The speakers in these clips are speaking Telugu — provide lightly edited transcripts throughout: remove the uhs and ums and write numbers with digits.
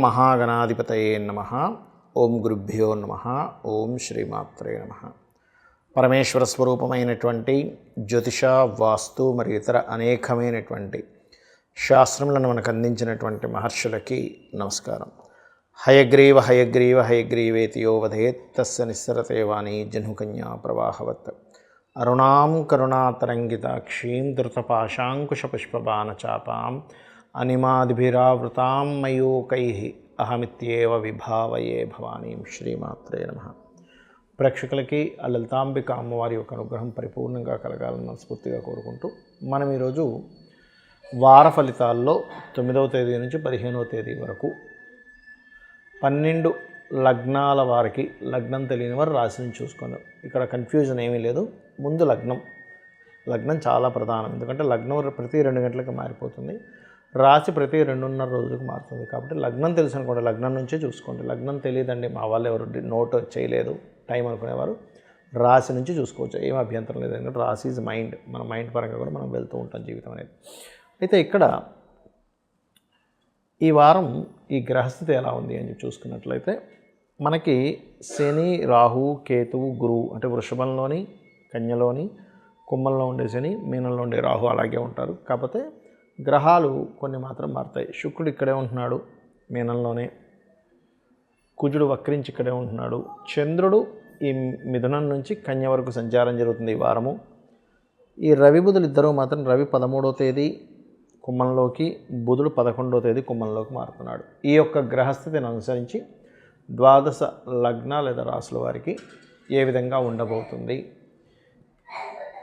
మహాగణాధిపతయే నమః. ఓం గురుభ్యో నమః. ఓం శ్రీమాత్రే నమః. పరమేశ్వర స్వరూపమైనటువంటి జ్యోతిష, వాస్తు మరియు ఇతర అనేకమైనటువంటి శాస్త్రములను మనకు అందించినటువంటి మహర్షులకి నమస్కారం. హయగ్రీవ హయగ్రీవ హయగ్రీవేతి యో వదేత్ తస్య నిస్సరతే వాణి జహ్నుకన్యా ప్రవాహవత్. అరుణాం కరుణాతరంగితాక్షీం ధృతపాశాంకుశపుష్పబాణచాపాం అనిమాదిభిరావృతాం మయూకైః అహమిత్యేవ విభావయే భవానీం. శ్రీమాత్రే నమః. ప్రేక్షకులకి ఆ లలితాంబిక అమ్మవారి యొక్క అనుగ్రహం పరిపూర్ణంగా కలగాలని మనస్ఫూర్తిగా కోరుకుంటూ మనం ఈరోజు వార ఫలితాల్లో 9వ తేదీ నుంచి 15వ తేదీ వరకు 12 లగ్నాల వారికి, లగ్నం తెలియని వారు రాశిని చూసుకుందాం. ఇక్కడ కన్ఫ్యూజన్ ఏమీ లేదు. ముందు లగ్నం చాలా ప్రధానం. ఎందుకంటే లగ్నం ప్రతి 2 గంటలకు మారిపోతుంది, రాశి ప్రతి 2.5 రోజులకు మారుతుంది. కాబట్టి లగ్నం తెలుసు అనుకోండి, లగ్నం నుంచే చూసుకోండి. లగ్నం తెలియదండి, మా వాళ్ళు ఎవరు నోట్ చేయలేదు టైం అనుకునేవారు రాశి నుంచి చూసుకోవచ్చు, ఏం అభ్యంతరం లేదు. ఎందుకంటే రాశి ఈజ్ మైండ్, మన మైండ్ పరంగా కూడా మనం వెళ్తూ ఉంటాం జీవితం అనేది. అయితే ఇక్కడ ఈ వారం ఈ గ్రహస్థితి ఎలా ఉంది అని చూసుకున్నట్లయితే మనకి శని, రాహు, కేతువు, గురువు అంటే వృషభంలోని, కన్యలోని, కుంభంలో ఉండే శని, మీనంలో ఉండే రాహు అలాగే ఉంటారు. కాకపోతే గ్రహాలు కొన్ని మాత్రం మారుతాయి. శుక్రుడు ఇక్కడే ఉంటున్నాడు మీనంలోనే, కుజుడు వక్రించి ఇక్కడే ఉంటున్నాడు, చంద్రుడు ఈ మిథునం నుంచి కన్య వరకు సంచారం జరుగుతుంది ఈ వారము. ఈ రవి బుధులు ఇద్దరూ మాత్రం రవి 13వ తేదీ కుంభంలోకి, బుధుడు 11వ తేదీ కుంభంలోకి మారుతున్నాడు. ఈ యొక్క గ్రహస్థితిని అనుసరించి ద్వాదశ లగ్న లేదా రాశుల వారికి ఏ విధంగా ఉండబోతుంది,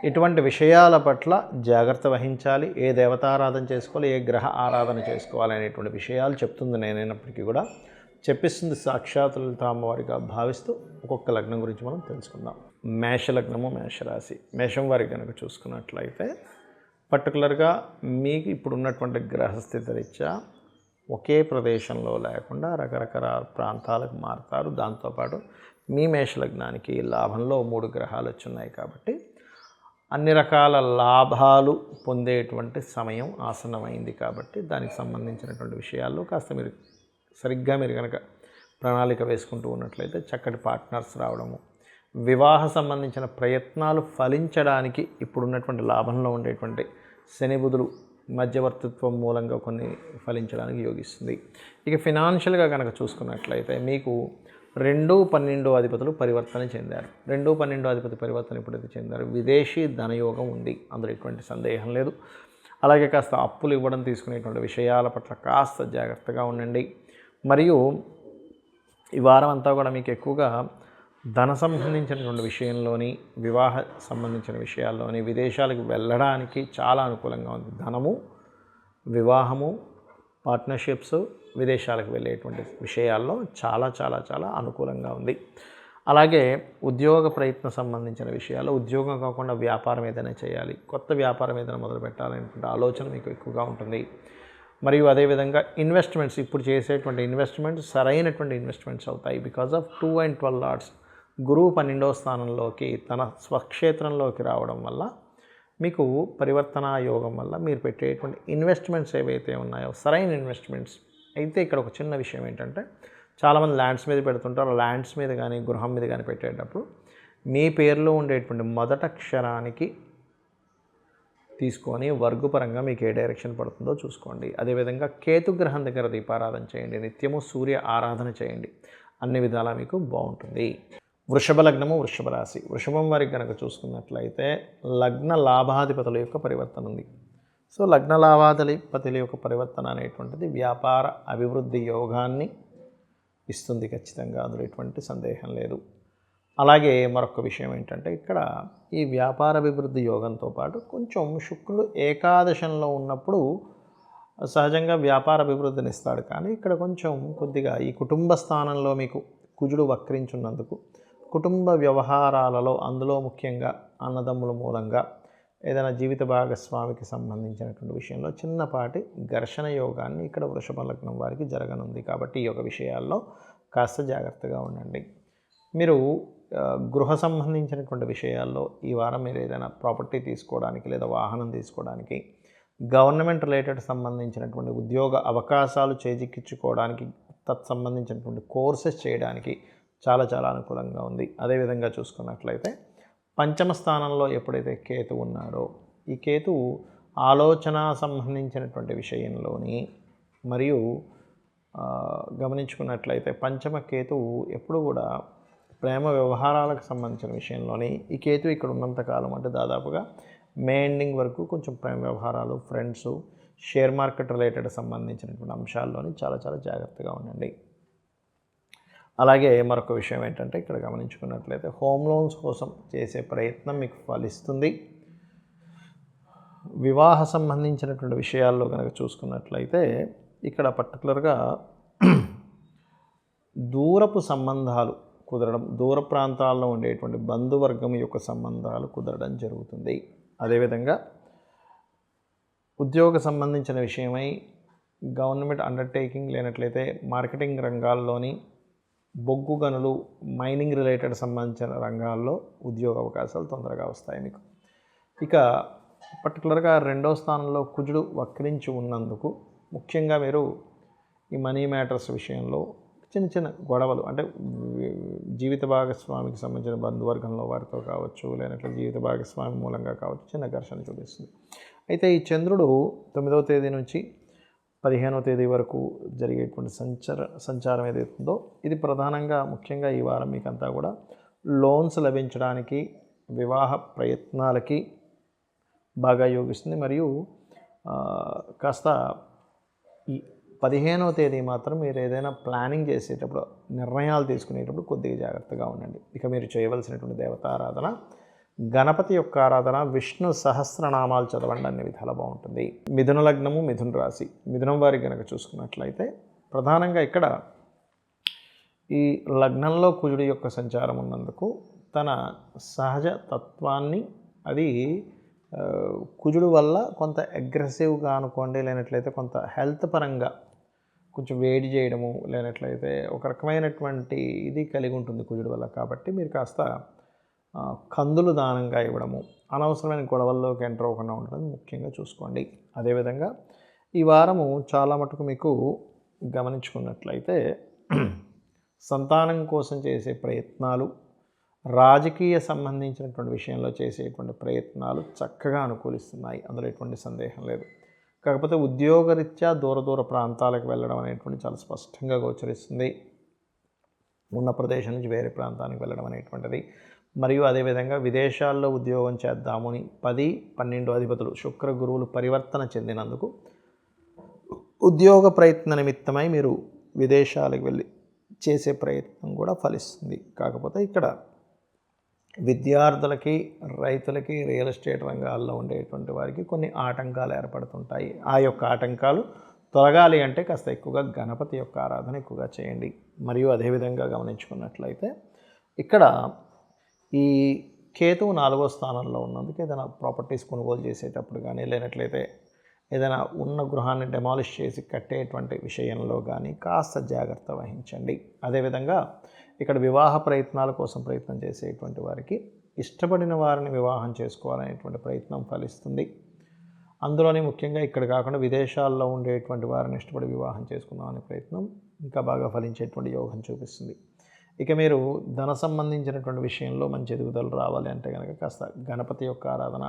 ఇటువంటి విషయాల పట్ల జాగ్రత్త వహించాలి, ఏ దేవతారాధన చేసుకోవాలి, ఏ గ్రహ ఆరాధన చేసుకోవాలి అనేటువంటి విషయాలు చెప్తుంది నేనైనప్పటికీ కూడా చెప్పిస్తుంది సాక్షాత్ లలిత అమ్మవారిగా భావిస్తూ ఒక్కొక్క లగ్నం గురించి మనం తెలుసుకుందాం. మేషలగ్నము, మేషరాశి. మేషం వారికి కనుక చూసుకున్నట్లయితే పర్టికులర్గా మీకు ఇప్పుడు ఉన్నటువంటి గ్రహస్థితి రీత్యా ఒకే ప్రదేశంలో లేకుండా రకరకాల ప్రాంతాలకు మారుతారు. దాంతోపాటు మీ మేషలగ్నానికి లాభంలో 3 గ్రహాలు వచ్చున్నాయి కాబట్టి అన్ని రకాల లాభాలు పొందేటువంటి సమయం ఆసన్నమైంది. కాబట్టి దానికి సంబంధించినటువంటి విషయాల్లో కాస్త మీరు సరిగ్గా కనుక ప్రణాళిక వేసుకుంటూ ఉన్నట్లయితే చక్కటి పార్ట్నర్స్ రావడము, వివాహ సంబంధించిన ప్రయత్నాలు ఫలించడానికి ఇప్పుడున్నటువంటి లాభంలో ఉండేటువంటి శని బుధులు మధ్యవర్తిత్వం మూలంగా కొన్ని ఫలించడానికి యోగిస్తుంది. ఇక ఫినాన్షియల్గా కనుక చూసుకున్నట్లయితే మీకు 2, 12 అధిపతులు పరివర్తన చెందారు. 2, 12 అధిపతి పరివర్తన ఎప్పుడైతే చెందారు, విదేశీ ధనయోగం ఉంది, అందులో ఎటువంటి సందేహం లేదు. అలాగే కాస్త అప్పులు ఇవ్వడం, తీసుకునేటువంటి విషయాల పట్ల కాస్త జాగ్రత్తగా ఉండండి. మరియు ఈ వారం అంతా కూడా మీకు ఎక్కువగా ధన సంబంధించినటువంటి విషయంలోని, వివాహ సంబంధించిన విషయాల్లోని, విదేశాలకు వెళ్ళడానికి చాలా అనుకూలంగా ఉంది. ధనము, వివాహము, పార్ట్నర్షిప్స్, విదేశాలకు వెళ్ళేటువంటి విషయాల్లో చాలా చాలా చాలా అనుకూలంగా ఉంది. అలాగే ఉద్యోగ ప్రయత్నం సంబంధించిన విషయాల్లో, ఉద్యోగం కాకుండా వ్యాపారం ఏదైనా చేయాలి, కొత్త వ్యాపారం ఏదైనా మొదలు పెట్టాలనేటువంటి ఆలోచన మీకు ఎక్కువగా ఉంటుంది. మరియు అదేవిధంగా ఇన్వెస్ట్మెంట్స్, ఇప్పుడు చేసేటువంటి ఇన్వెస్ట్మెంట్స్ సరైనటువంటి ఇన్వెస్ట్మెంట్స్ అవుతాయి. బికాజ్ ఆఫ్ 2 and 12 లార్డ్స్ గురువు 12వ స్థానంలోకి తన స్వక్షేత్రంలోకి రావడం వల్ల మీకు పరివర్తన యోగం వల్ల మీరు పెట్టేటువంటి ఇన్వెస్ట్మెంట్స్ ఏవైతే ఉన్నాయో సరైన ఇన్వెస్ట్మెంట్స్ అయితే. ఇక్కడ ఒక చిన్న విషయం ఏంటంటే చాలామంది ల్యాండ్స్ మీద పెడుతుంటారు. ల్యాండ్స్ మీద కానీ గృహం మీద కానీ పెట్టేటప్పుడు మీ పేరులో ఉండేటువంటి మొదటి అక్షరానికి తీసుకొని వర్గపరంగా మీకు ఏ డైరెక్షన్ పడుతుందో చూసుకోండి. అదేవిధంగా కేతుగ్రహం దగ్గర దీపారాధన చేయండి, నిత్యము సూర్య ఆరాధన చేయండి, అన్ని విధాలా మీకు బాగుంటుంది. వృషభ లగ్నము, వృషభ రాశి. వృషభం వారికి కనుక చూసుకున్నట్లయితే లగ్న లాభాధిపతుల యొక్క పరివర్తన ఉంది. సో లగ్న లాభాధిపతుల యొక్క పరివర్తన అనేటువంటిది వ్యాపార అభివృద్ధి యోగాన్ని ఇస్తుంది ఖచ్చితంగా, అందులో ఎటువంటి సందేహం లేదు. అలాగే మరొక విషయం ఏంటంటే ఇక్కడ ఈ వ్యాపార అభివృద్ధి యోగంతో పాటు కొంచెం శుక్రుడు ఏకాదశంలో ఉన్నప్పుడు సహజంగా వ్యాపార అభివృద్ధిని ఇస్తాడు. కానీ ఇక్కడ కొద్దిగా ఈ కుటుంబ స్థానంలో మీకు కుజుడు వక్రించున్నందుకు కుటుంబ వ్యవహారాలలో, అందులో ముఖ్యంగా అన్నదమ్ముల మూలంగా ఏదైనా జీవిత భాగస్వామికి సంబంధించినటువంటి విషయంలో చిన్నపాటి ఘర్షణ యోగాన్ని ఇక్కడ వృషభ లగ్నం వారికి జరగనుంది. కాబట్టి ఈ యొక్క విషయాల్లో కాస్త జాగ్రత్తగా ఉండండి. మీరు గృహ సంబంధించినటువంటి విషయాల్లో ఈ వారం మీరు ఏదైనా ప్రాపర్టీ తీసుకోవడానికి లేదా వాహనం తీసుకోవడానికి, గవర్నమెంట్ రిలేటెడ్ సంబంధించినటువంటి ఉద్యోగ అవకాశాలు చేజిక్కించుకోవడానికి తత్సంబంధించినటువంటి కోర్సెస్ చేయడానికి చాలా చాలా అనుకూలంగా ఉంది. అదేవిధంగా చూసుకున్నట్లయితే పంచమ స్థానంలో ఎప్పుడైతే కేతు ఉన్నాడో ఈ కేతువు ఆలోచన సంబంధించినటువంటి విషయంలోని మరియు గమనించుకున్నట్లయితే పంచమ కేతువు ఎప్పుడు కూడా ప్రేమ వ్యవహారాలకు సంబంధించిన విషయంలోని ఈ కేతు ఇక్కడ ఉన్నంతకాలం అంటే దాదాపుగా మే ఎండింగ్ వరకు కొంచెం ప్రేమ వ్యవహారాలు, ఫ్రెండ్స్, షేర్ మార్కెట్ రిలేటెడ్ సంబంధించినటువంటి అంశాల్లోని చాలా చాలా జాగ్రత్తగా ఉండండి. అలాగే మరొక విషయం ఏంటంటే ఇక్కడ గమనించుకున్నట్లయితే హోమ్ లోన్స్ కోసం చేసే ప్రయత్నం మీకు ఫలిస్తుంది. వివాహ సంబంధించినటువంటి విషయాల్లో కనుక చూసుకున్నట్లయితే ఇక్కడ పర్టికులర్గా దూరపు సంబంధాలు కుదరడం, దూర ప్రాంతాల్లో ఉండేటువంటి బంధువర్గం యొక్క సంబంధాలు కుదరడం జరుగుతుంది. అదేవిధంగా ఉద్యోగ సంబంధించిన విషయమై గవర్నమెంట్ అండర్టేకింగ్ లేనట్లయితే మార్కెటింగ్ రంగాల్లోని బొగ్గు గనులు, మైనింగ్ రిలేటెడ్ సంబంధించిన రంగాల్లో ఉద్యోగ అవకాశాలు తొందరగా వస్తాయి మీకు. ఇక పర్టికులర్గా 2వ స్థానంలో కుజుడు వక్రించి ఉన్నందుకు ముఖ్యంగా మీరు ఈ మనీ మ్యాటర్స్ విషయంలో చిన్న చిన్న గొడవలు అంటే జీవిత భాగస్వామికి సంబంధించిన బంధువర్గంలో వారితో కావచ్చు, లేనట్లే జీవిత భాగస్వామి మూలంగా కావచ్చు, చిన్న ఘర్షణ చూపిస్తుంది. అయితే ఈ చంద్రుడు 9వ తేదీ నుంచి 15వ తేదీ వరకు జరిగేటువంటి సంచారం ఏదైతుందో ఇది ప్రధానంగా ముఖ్యంగా ఈ వారం మీకంతా కూడా లోన్స్ లభించడానికి, వివాహ ప్రయత్నాలకి బాగా యోగిస్తుంది. మరియు కాస్త ఈ 15వ తేదీ మాత్రం మీరు ఏదైనా ప్లానింగ్ చేసేటప్పుడు, నిర్ణయాలు తీసుకునేటప్పుడు కొద్దిగా జాగ్రత్తగా ఉండండి. ఇక మీరు చేయవలసినటువంటి దేవతారాధన గణపతి యొక్క ఆరాధన, విష్ణు సహస్రనామాలు చదవండి, అన్ని విధాలా బాగుంటుంది. మిథున లగ్నము, మిథున రాశి, మిథునం వారికి కనుక చూసుకున్నట్లయితే ప్రధానంగా ఇక్కడ ఈ లగ్నంలో కుజుడి యొక్క సంచారం ఉన్నందుకు తన సహజ తత్వాన్ని అది కుజుడు వల్ల కొంత అగ్రెసివ్గా అనుకోండి, లేనట్లయితే కొంత హెల్త్ పరంగా కొంచెం వేడి చేయడము, లేనట్లయితే ఒక రకమైనటువంటి ఇది కలిగి ఉంటుంది కుజుడు వల్ల. కాబట్టి మీరు కాస్త కందులు దానంగా ఇవ్వడము, అనవసరమైన గొడవల్లోకి ఎంటర్ అవ్వకుండా ఉండడం ముఖ్యంగా చూసుకోండి. అదేవిధంగా ఈ వారము చాలా మటుకు మీకు గమనించుకున్నట్లయితే సంతానం కోసం చేసే ప్రయత్నాలు, రాజకీయ సంబంధించినటువంటి విషయంలో చేసేటువంటి ప్రయత్నాలు చక్కగా అనుకూలిస్తున్నాయి, అందులో ఎటువంటి సందేహం లేదు. కాకపోతే ఉద్యోగరీత్యా దూర ప్రాంతాలకు వెళ్ళడం అనేటువంటి చాలా స్పష్టంగా గోచరిస్తుంది. ఉన్న ప్రదేశం నుంచి వేరే ప్రాంతానికి వెళ్ళడం అనేటువంటిది. మరియు అదేవిధంగా విదేశాల్లో ఉద్యోగం చేద్దామని 10, 12 అధిపతులు శుక్ర గురువులు పరివర్తన చెందినందుకు ఉద్యోగ ప్రయత్న నిమిత్తమై మీరు విదేశాలకు వెళ్ళి చేసే ప్రయత్నం కూడా ఫలిస్తుంది. కాకపోతే ఇక్కడ విద్యార్థులకి, రైతులకి, రియల్ ఎస్టేట్ రంగాల్లో ఉండేటువంటి వారికి కొన్ని ఆటంకాలు ఏర్పడుతుంటాయి. ఆ యొక్క ఆటంకాలు తొలగాలి అంటే కాస్త ఎక్కువగా గణపతి యొక్క ఆరాధన ఎక్కువగా చేయండి. మరియు అదేవిధంగా గమనించుకున్నట్లయితే ఇక్కడ ఈ కేతువు 4వ స్థానంలో ఉన్నందుకు ఏదైనా ప్రాపర్టీస్ కొనుగోలు చేసేటప్పుడు కానీ, లేనట్లయితే ఏదైనా ఉన్న గృహాన్ని డెమాలిష్ చేసి కట్టేటువంటి విషయంలో కానీ కాస్త జాగ్రత్త వహించండి. అదేవిధంగా ఇక్కడ వివాహ ప్రయత్నాల కోసం ప్రయత్నం చేసేటువంటి వారికి ఇష్టపడిన వారిని వివాహం చేసుకోవాలనేటువంటి ప్రయత్నం ఫలిస్తుంది. అందులోనే ముఖ్యంగా ఇక్కడ కాకుండా విదేశాల్లో ఉండేటువంటి వారిని ఇష్టపడి వివాహం చేసుకుందాం అనే ప్రయత్నం ఇంకా బాగా ఫలించేటువంటి యోగం చూపిస్తుంది. ఇక మీరు ధన సంబంధించినటువంటి విషయంలో మంచి ఎదుగుదల రావాలి అంటే కనుక కాస్త గణపతి యొక్క ఆరాధన,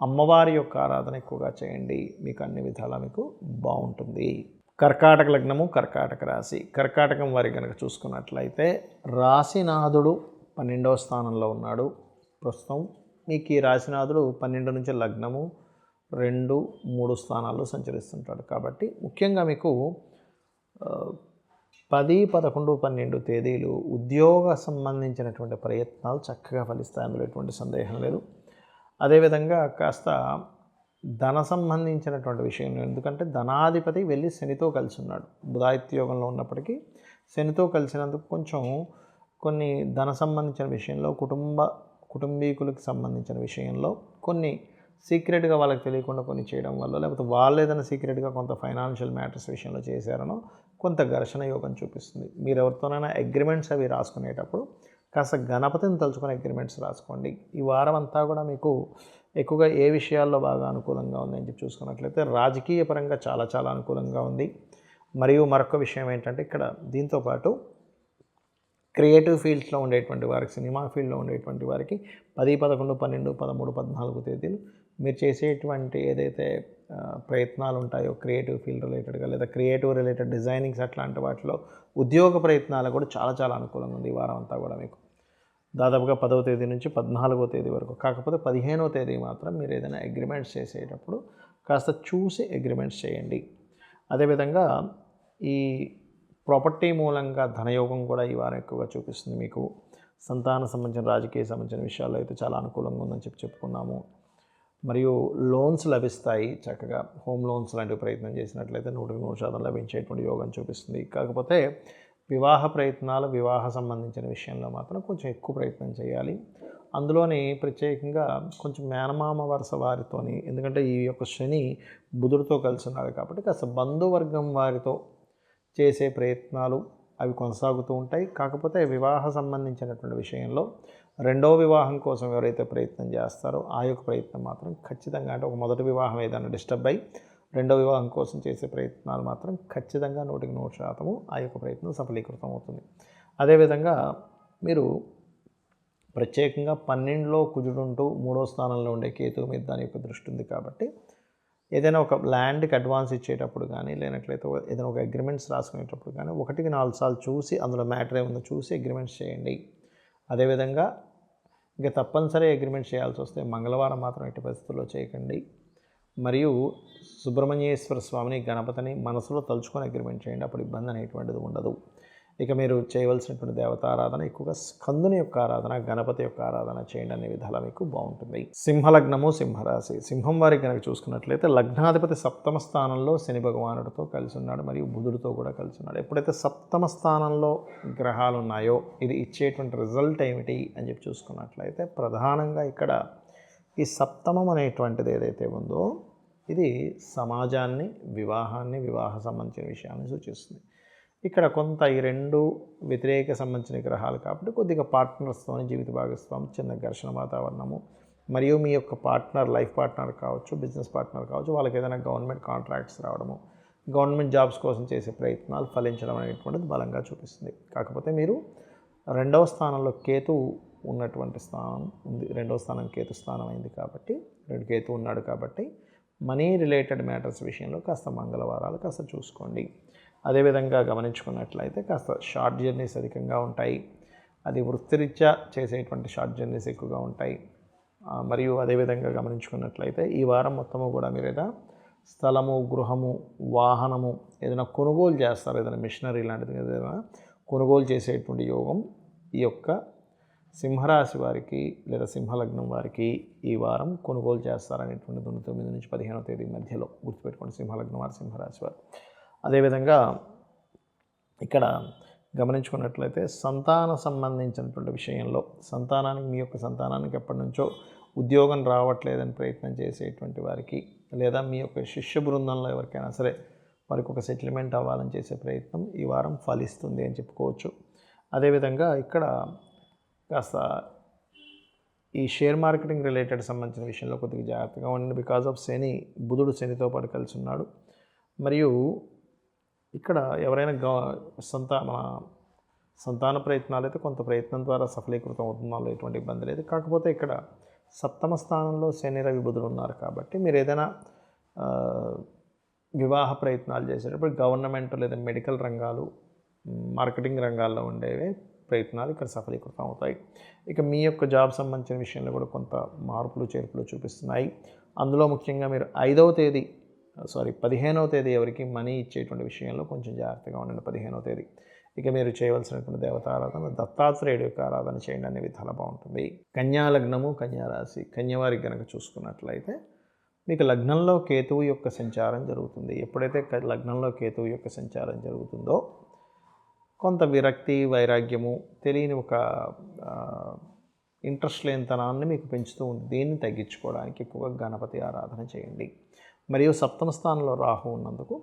అమ్మవారి యొక్క ఆరాధన ఎక్కువగా చేయండి. మీకు అన్ని విధాలా మీకు బాగుంటుంది. కర్కాటక లగ్నము, కర్కాటక రాశి. కర్కాటకం వారికి కనుక చూసుకున్నట్లయితే రాశినాథుడు 12వ స్థానంలో ఉన్నాడు. ప్రస్తుతం మీకు ఈ రాశినాథుడు 12 నుంచి లగ్నము, 2, 3 స్థానాల్లో సంచరిస్తుంటాడు. కాబట్టి ముఖ్యంగా మీకు 10, 11, 12 తేదీలు ఉద్యోగ సంబంధించినటువంటి ప్రయత్నాలు చక్కగా ఫలిస్తాయి, అందులో ఎటువంటి సందేహం లేదు. అదేవిధంగా కాస్త ధన సంబంధించినటువంటి విషయం, ఎందుకంటే ధనాధిపతి వెళ్ళి శనితో కలిసి ఉన్నాడు. బుధాదిత్యోగంలో ఉన్నప్పటికీ శనితో కలిసినందుకు కొంచెం కొన్ని ధన సంబంధించిన విషయంలో, కుటుంబీకులకు సంబంధించిన విషయంలో కొన్ని సీక్రెట్గా వాళ్ళకి తెలియకుండా కొన్ని చేయడం వల్ల, లేకపోతే వాళ్ళు ఏదైనా సీక్రెట్గా కొంత ఫైనాన్షియల్ మ్యాటర్స్ విషయంలో చేశారనో కొంత ఘర్షణ యోగం చూపిస్తుంది. మీరు ఎవరితోనైనా అగ్రిమెంట్స్ అవి రాసుకునేటప్పుడు కాస్త గణపతిని తలుచుకుని అగ్రిమెంట్స్ రాసుకోండి. ఈ వారం అంతా కూడా మీకు ఎక్కువగా ఏ విషయాల్లో బాగా అనుకూలంగా ఉందని చెప్పి చూసుకున్నట్లయితే రాజకీయ పరంగా చాలా చాలా అనుకూలంగా ఉంది. మరియు మరొక విషయం ఏంటంటే ఇక్కడ దీంతోపాటు క్రియేటివ్ ఫీల్డ్స్లో ఉండేటువంటి వారికి, సినిమా ఫీల్డ్లో ఉండేటువంటి వారికి 10, 11, 12, 13, 14 తేదీలు మీరు చేసేటువంటి ఏదైతే ప్రయత్నాలు ఉంటాయో క్రియేటివ్ ఫీల్డ్ రిలేటెడ్గా లేదా క్రియేటివ్ రిలేటెడ్ డిజైనింగ్స్ అట్లాంటి వాటిలో ఉద్యోగ ప్రయత్నాలు కూడా చాలా చాలా అనుకూలంగా ఉంది ఈ వారం అంతా కూడా మీకు. దాదాపుగా 10వ తేదీ నుంచి 14వ తేదీ వరకు. కాకపోతే 15వ తేదీ మాత్రం మీరు ఏదైనా అగ్రిమెంట్స్ చేసేటప్పుడు కాస్త చూసి అగ్రిమెంట్స్ చేయండి. అదేవిధంగా ఈ ప్రాపర్టీ మూలంగా ధనయోగం కూడా ఈ వారం ఎక్కువగా చూపిస్తుంది మీకు. సంతానం సంబంధించిన, రాజకీయ సంబంధించిన విషయాల్లో అయితే చాలా అనుకూలంగా ఉందని చెప్పుకున్నాము. మరియు లోన్స్ లభిస్తాయి చక్కగా. హోమ్ లోన్స్ లాంటివి ప్రయత్నం చేసినట్లయితే 100% లభించేటువంటి యోగం చూపిస్తుంది. కాకపోతే వివాహ ప్రయత్నాలు, వివాహ సంబంధించిన విషయంలో మాత్రం కొంచెం ఎక్కువ ప్రయత్నం చేయాలి. అందులోని ప్రత్యేకంగా కొంచెం మేనమామ వరుస వారితోని, ఎందుకంటే ఈ యొక్క శని బుధుడితో కలిసి ఉన్నాడు కాబట్టి కాస్త బంధువర్గం వారితో చేసే ప్రయత్నాలు అవి కొనసాగుతూ ఉంటాయి. కాకపోతే వివాహ సంబంధించినటువంటి విషయంలో రెండవ వివాహం కోసం ఎవరైతే ప్రయత్నం చేస్తారో ఆ యొక్క ప్రయత్నం మాత్రం ఖచ్చితంగా, అంటే ఒక మొదటి వివాహం ఏదైనా డిస్టర్బ్ అయ్యి రెండవ వివాహం కోసం చేసే ప్రయత్నాలు మాత్రం ఖచ్చితంగా 100% ఆ యొక్క ప్రయత్నం సఫలీకృతం అవుతుంది. అదేవిధంగా మీరు ప్రత్యేకంగా 12లో కుజుడుంటూ 3వ స్థానంలో ఉండే కేతువు మీద దాని యొక్క దృష్టి ఉంది కాబట్టి ఏదైనా ఒక ల్యాండ్కి అడ్వాన్స్ ఇచ్చేటప్పుడు కానీ, లేనట్లయితే ఏదైనా ఒక అగ్రిమెంట్స్ రాసుకునేటప్పుడు కానీ 1కి 4 సార్లు చూసి అందులో మ్యాటర్ ఏముందో చూసి అగ్రిమెంట్స్ చేయండి. అదేవిధంగా ఇంకా తప్పనిసరి అగ్రిమెంట్ చేయాల్సి వస్తే మంగళవారం మాత్రం ఎట్టి పరిస్థితుల్లో చేయకండి. మరియు సుబ్రహ్మణ్యేశ్వర స్వామిని, గణపతిని మనసులో తలుచుకొని అగ్రిమెంట్ చేయండి. అప్పుడు ఇబ్బంది అనేటువంటిది ఉండదు. ఇక మీరు చేయవలసినటువంటి దేవతారాధన ఎక్కువగా స్కందుని యొక్క ఆరాధన, గణపతి యొక్క ఆరాధన చేయండి. అనే విధాలు మీకు బాగుంటుంది. సింహలగ్నము, సింహరాశి. సింహం వారికి కనుక చూసుకున్నట్లయితే లగ్నాధిపతి 7వ స్థానంలో శని భగవానుడితో కలిసి ఉన్నాడు, మరియు బుధుడితో కూడా కలిసి ఉన్నాడు. ఎప్పుడైతే 7వ స్థానంలో గ్రహాలు ఉన్నాయో ఇది ఇచ్చేటువంటి రిజల్ట్ ఏమిటి అని చెప్పి చూసుకున్నట్లయితే ప్రధానంగా ఇక్కడ ఈ సప్తమం అనేటువంటిది ఏదైతే ఉందో ఇది సమాజాన్ని, వివాహాన్ని, వివాహ సంబంధించిన విషయాన్ని సూచిస్తుంది. ఇక్కడ కొంత ఈ రెండు వ్యతిరేక సంబంధించిన గ్రహాలు కాబట్టి కొద్దిగా పార్ట్నర్స్తోని, జీవిత భాగస్వామి చిన్న ఘర్షణ వాతావరణము, మరియు మీ యొక్క పార్ట్నర్, లైఫ్ పార్ట్నర్ కావచ్చు, బిజినెస్ పార్ట్నర్ కావచ్చు, వాళ్ళకి ఏదైనా గవర్నమెంట్ కాంట్రాక్ట్స్ రావడము, గవర్నమెంట్ జాబ్స్ కోసం చేసే ప్రయత్నాలు ఫలించడం అనేటువంటిది బలంగా చూపిస్తుంది. కాకపోతే మీరు 2వ స్థానంలో కేతు ఉన్నటువంటి స్థానం ఉంది. 2వ స్థానం కేతు స్థానం అయింది కాబట్టి, కేతు ఉన్నాడు కాబట్టి మనీ రిలేటెడ్ మ్యాటర్స్ విషయంలో కాస్త మంగళవారాలు కాస్త చూసుకోండి. అదేవిధంగా గమనించుకున్నట్లయితే కాస్త షార్ట్ జర్నీస్ అధికంగా ఉంటాయి. అది వృత్తిరీత్యా చేసేటువంటి షార్ట్ జర్నీస్ ఎక్కువగా ఉంటాయి. మరియు అదేవిధంగా గమనించుకున్నట్లయితే ఈ వారం మొత్తము కూడా మీరు ఏదైనా స్థలము, గృహము, వాహనము ఏదైనా కొనుగోలు చేస్తారు, ఏదైనా మిషనరీ లాంటిది ఏదైనా కొనుగోలు చేసేటువంటి యోగం ఈ యొక్క సింహరాశి వారికి లేదా సింహలగ్నం వారికి ఈ వారం కొనుగోలు చేస్తారనేటువంటిది 9 నుంచి 15వ తేదీ మధ్యలో గుర్తుపెట్టుకోండి, సింహలగ్నం వారు, సింహరాశి వారు. అదేవిధంగా ఇక్కడ గమనించుకున్నట్లయితే సంతాన సంబంధించినటువంటి విషయంలో సంతానానికి, మీ యొక్క సంతానానికి ఎప్పటి నుంచో ఉద్యోగం రావట్లేదని ప్రయత్నం చేసేటువంటి వారికి, లేదా మీ యొక్క శిష్య బృందంలో ఎవరికైనా సరే వారికి ఒక సెటిల్మెంట్ అవ్వాలని చేసే ప్రయత్నం ఈ వారం ఫలిస్తుంది అని చెప్పుకోవచ్చు. అదేవిధంగా ఇక్కడ కాస్త ఈ షేర్ మార్కెటింగ్ రిలేటెడ్ సంబంధించిన విషయంలో కొద్దిగా జాగ్రత్తగా ఉండండి. బికాజ్ ఆఫ్ శని, బుధుడు శనితో పాటు కలిసి ఉన్నాడు. మరియు ఇక్కడ ఎవరైనా మన సంతాన ప్రయత్నాలు అయితే కొంత ప్రయత్నం ద్వారా సఫలీకృతం అవుతుందో ఎటువంటి ఇబ్బంది లేదు. కాకపోతే ఇక్కడ 7వ స్థానంలో శని, రవి, బుధుడు ఉన్నారు కాబట్టి మీరు ఏదైనా వివాహ ప్రయత్నాలు చేసేటప్పుడు గవర్నమెంట్ లేదా మెడికల్ రంగాలు, మార్కెటింగ్ రంగాల్లో ఉండేవే ప్రయత్నాలు ఇక్కడ సఫలీకృతం అవుతాయి. ఇక మీ యొక్క జాబ్ సంబంధించిన విషయంలో కూడా కొంత మార్పులు, చేర్పులు చూపిస్తున్నాయి. అందులో ముఖ్యంగా మీరు 15వ తేదీ ఎవరికి మనీ ఇచ్చేటువంటి విషయంలో కొంచెం జాగ్రత్తగా ఉండండి. 15వ తేదీ ఇక మీరు చేయవలసినటువంటి దేవతారాధన దత్తాత్రేయుడి యొక్క ఆరాధన చేయండి. అనే విధాలు బాగుంటుంది. కన్యా లగ్నము, కన్యారాశి. కన్యవారికి కనుక చూసుకున్నట్లయితే మీకు లగ్నంలో కేతువు యొక్క సంచారం జరుగుతుంది. ఎప్పుడైతే లగ్నంలో కేతువు యొక్క సంచారం జరుగుతుందో కొంత విరక్తి, వైరాగ్యము, తెలియని ఒక ఇంట్రెస్ట్ లేనితనాన్ని మీకు పెంచుతూ ఉంది. దీన్ని తగ్గించుకోవడానికి ఎక్కువగా గణపతి ఆరాధన చేయండి. మరియు 7వ స్థానంలో రాహు ఉన్నందుకు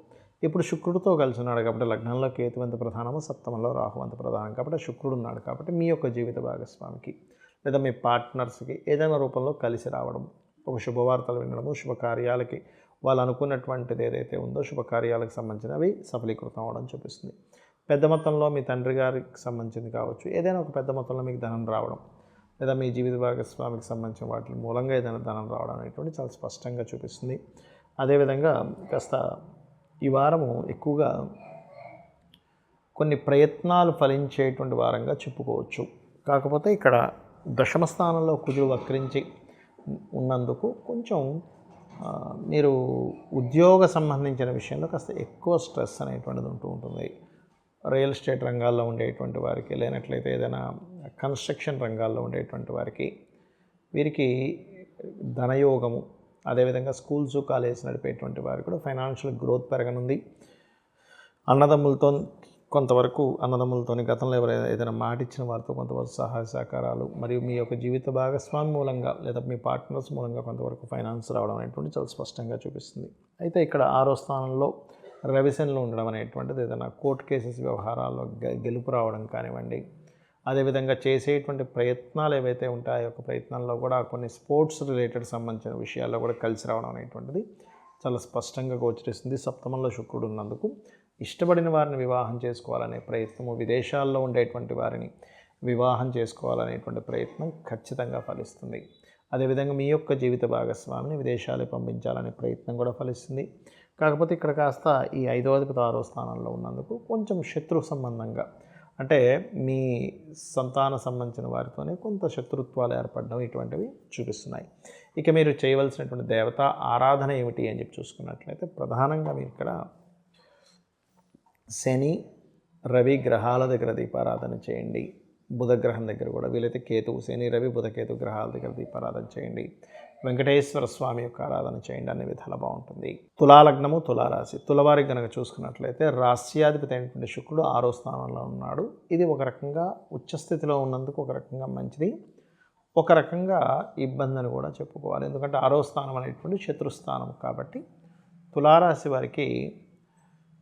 ఇప్పుడు శుక్రుడితో కలిసి ఉన్నాడు కాబట్టి లగ్నంలో కేతు ఎంత ప్రధానమో 7మలో రాహు అంత ప్రధానం కాబట్టి శుక్రుడు ఉన్నాడు కాబట్టి మీ యొక్క జీవిత భాగస్వామికి లేదా మీ పార్ట్నర్స్కి ఏదైనా రూపంలో కలిసి రావడం, ఒక శుభవార్తలు వినడము, శుభకార్యాలకి వాళ్ళు అనుకున్నటువంటిది ఏదైతే ఉందో శుభకార్యాలకు సంబంధించినవి సఫలీకృతం అవ్వడం చూపిస్తుంది. పెద్ద మొత్తంలో మీ తండ్రి గారికి సంబంధించింది కావచ్చు, ఏదైనా ఒక పెద్ద మొత్తంలో మీకు ధనం రావడం, లేదా మీ జీవిత భాగస్వామికి సంబంధించిన వాటి మూలంగా ఏదైనా ధనం రావడం అనేటువంటి చాలా స్పష్టంగా చూపిస్తుంది. అదేవిధంగా కాస్త ఈ వారము ఎక్కువగా కొన్ని ప్రయత్నాలు ఫలించేటువంటి వారంగా చెప్పుకోవచ్చు. కాకపోతే ఇక్కడ దశమ స్థానంలో కుజుడు వక్రించి ఉన్నందుకు కొంచెం మీరు ఉద్యోగ సంబంధించిన విషయంలో కాస్త ఎక్కువ స్ట్రెస్ అనేటువంటిది ఉంటుంది. రియల్ ఎస్టేట్ రంగాల్లో ఉండేటువంటి వారికి, లేనట్లయితే ఏదైనా కన్స్ట్రక్షన్ రంగాల్లో ఉండేటువంటి వారికి, వీరికి ధనయోగము, అదేవిధంగా స్కూల్స్ కాలేజెస్ నడిపేటువంటి వారికి కూడా ఫైనాన్షియల్ గ్రోత్ పెరగనుంది. అన్నదమ్ములతో కొంతవరకు గతంలో ఎవరైనా ఏదైనా మాట ఇచ్చిన వారితో కొంతవరకు సహాయ సహకారాలు, మరియు మీ యొక్క జీవిత భాగస్వామి మూలంగా లేదా మీ పార్ట్నర్స్ మూలంగా కొంతవరకు ఫైనాన్స్ రావడం అనేటువంటి చాలా స్పష్టంగా చూపిస్తుంది. అయితే ఇక్కడ 6వ స్థానంలో రవిశనిలో ఉండడం అనేటువంటిది ఏదైనా కోర్టు కేసెస్ వ్యవహారాల్లో గెలుపు రావడం కానివ్వండి, అదేవిధంగా చేసేటువంటి ప్రయత్నాలు ఏవైతే ఉంటాయో ఆ యొక్క ప్రయత్నాల్లో కూడా కొన్ని స్పోర్ట్స్ రిలేటెడ్ సంబంధించిన విషయాల్లో కూడా కలిసి రావడం అనేటువంటిది చాలా స్పష్టంగా గోచరిస్తుంది. సప్తమంలో శుక్రుడు ఉన్నందుకు ఇష్టపడిన వారిని వివాహం చేసుకోవాలనే ప్రయత్నము, విదేశాల్లో ఉండేటువంటి వారిని వివాహం చేసుకోవాలనేటువంటి ప్రయత్నం ఖచ్చితంగా ఫలిస్తుంది. అదేవిధంగా మీ యొక్క జీవిత భాగస్వామిని విదేశాలకు పంపించాలనే ప్రయత్నం కూడా ఫలిస్తుంది. కాకపోతే ఇక్కడ కాస్త ఈ 5వ అధిపతి 6వ స్థానంలో ఉన్నందుకు కొంచెం శత్రు సంబంధంగా, అంటే మీ సంతాన సంబంధించిన వారితోనే కొంత శత్రుత్వాలు ఏర్పడడం ఇటువంటివి చూపిస్తున్నాయి. ఇక మీరు చేయవలసినటువంటి దేవత ఆరాధన ఏమిటి అని చెప్పి చూసుకున్నట్లయితే ప్రధానంగా మీరు ఇక్కడ శని, రవి గ్రహాల దగ్గర దీపారాధన చేయండి. బుధగ్రహం దగ్గర కూడా, వీలైతే కేతువు, శని, రవి, బుధకేతు గ్రహాల దగ్గర దీపారాధన చేయండి. వెంకటేశ్వర స్వామి యొక్క ఆరాధన చేయండి. అన్ని విధాలు బాగుంటుంది. తులాలగ్నము, తులారాశి. తులవారికి కనుక చూసుకున్నట్లయితే రాశ్యాధిపతి అయినటువంటి శుక్రుడు 6వ స్థానంలో ఉన్నాడు. ఇది ఒక రకంగా ఉచ్చస్థితిలో ఉన్నందుకు ఒక రకంగా మంచిది, ఒక రకంగా ఇబ్బంది అని కూడా చెప్పుకోవాలి. ఎందుకంటే 6వ స్థానం అనేటువంటి శత్రుస్థానం కాబట్టి తులారాశి వారికి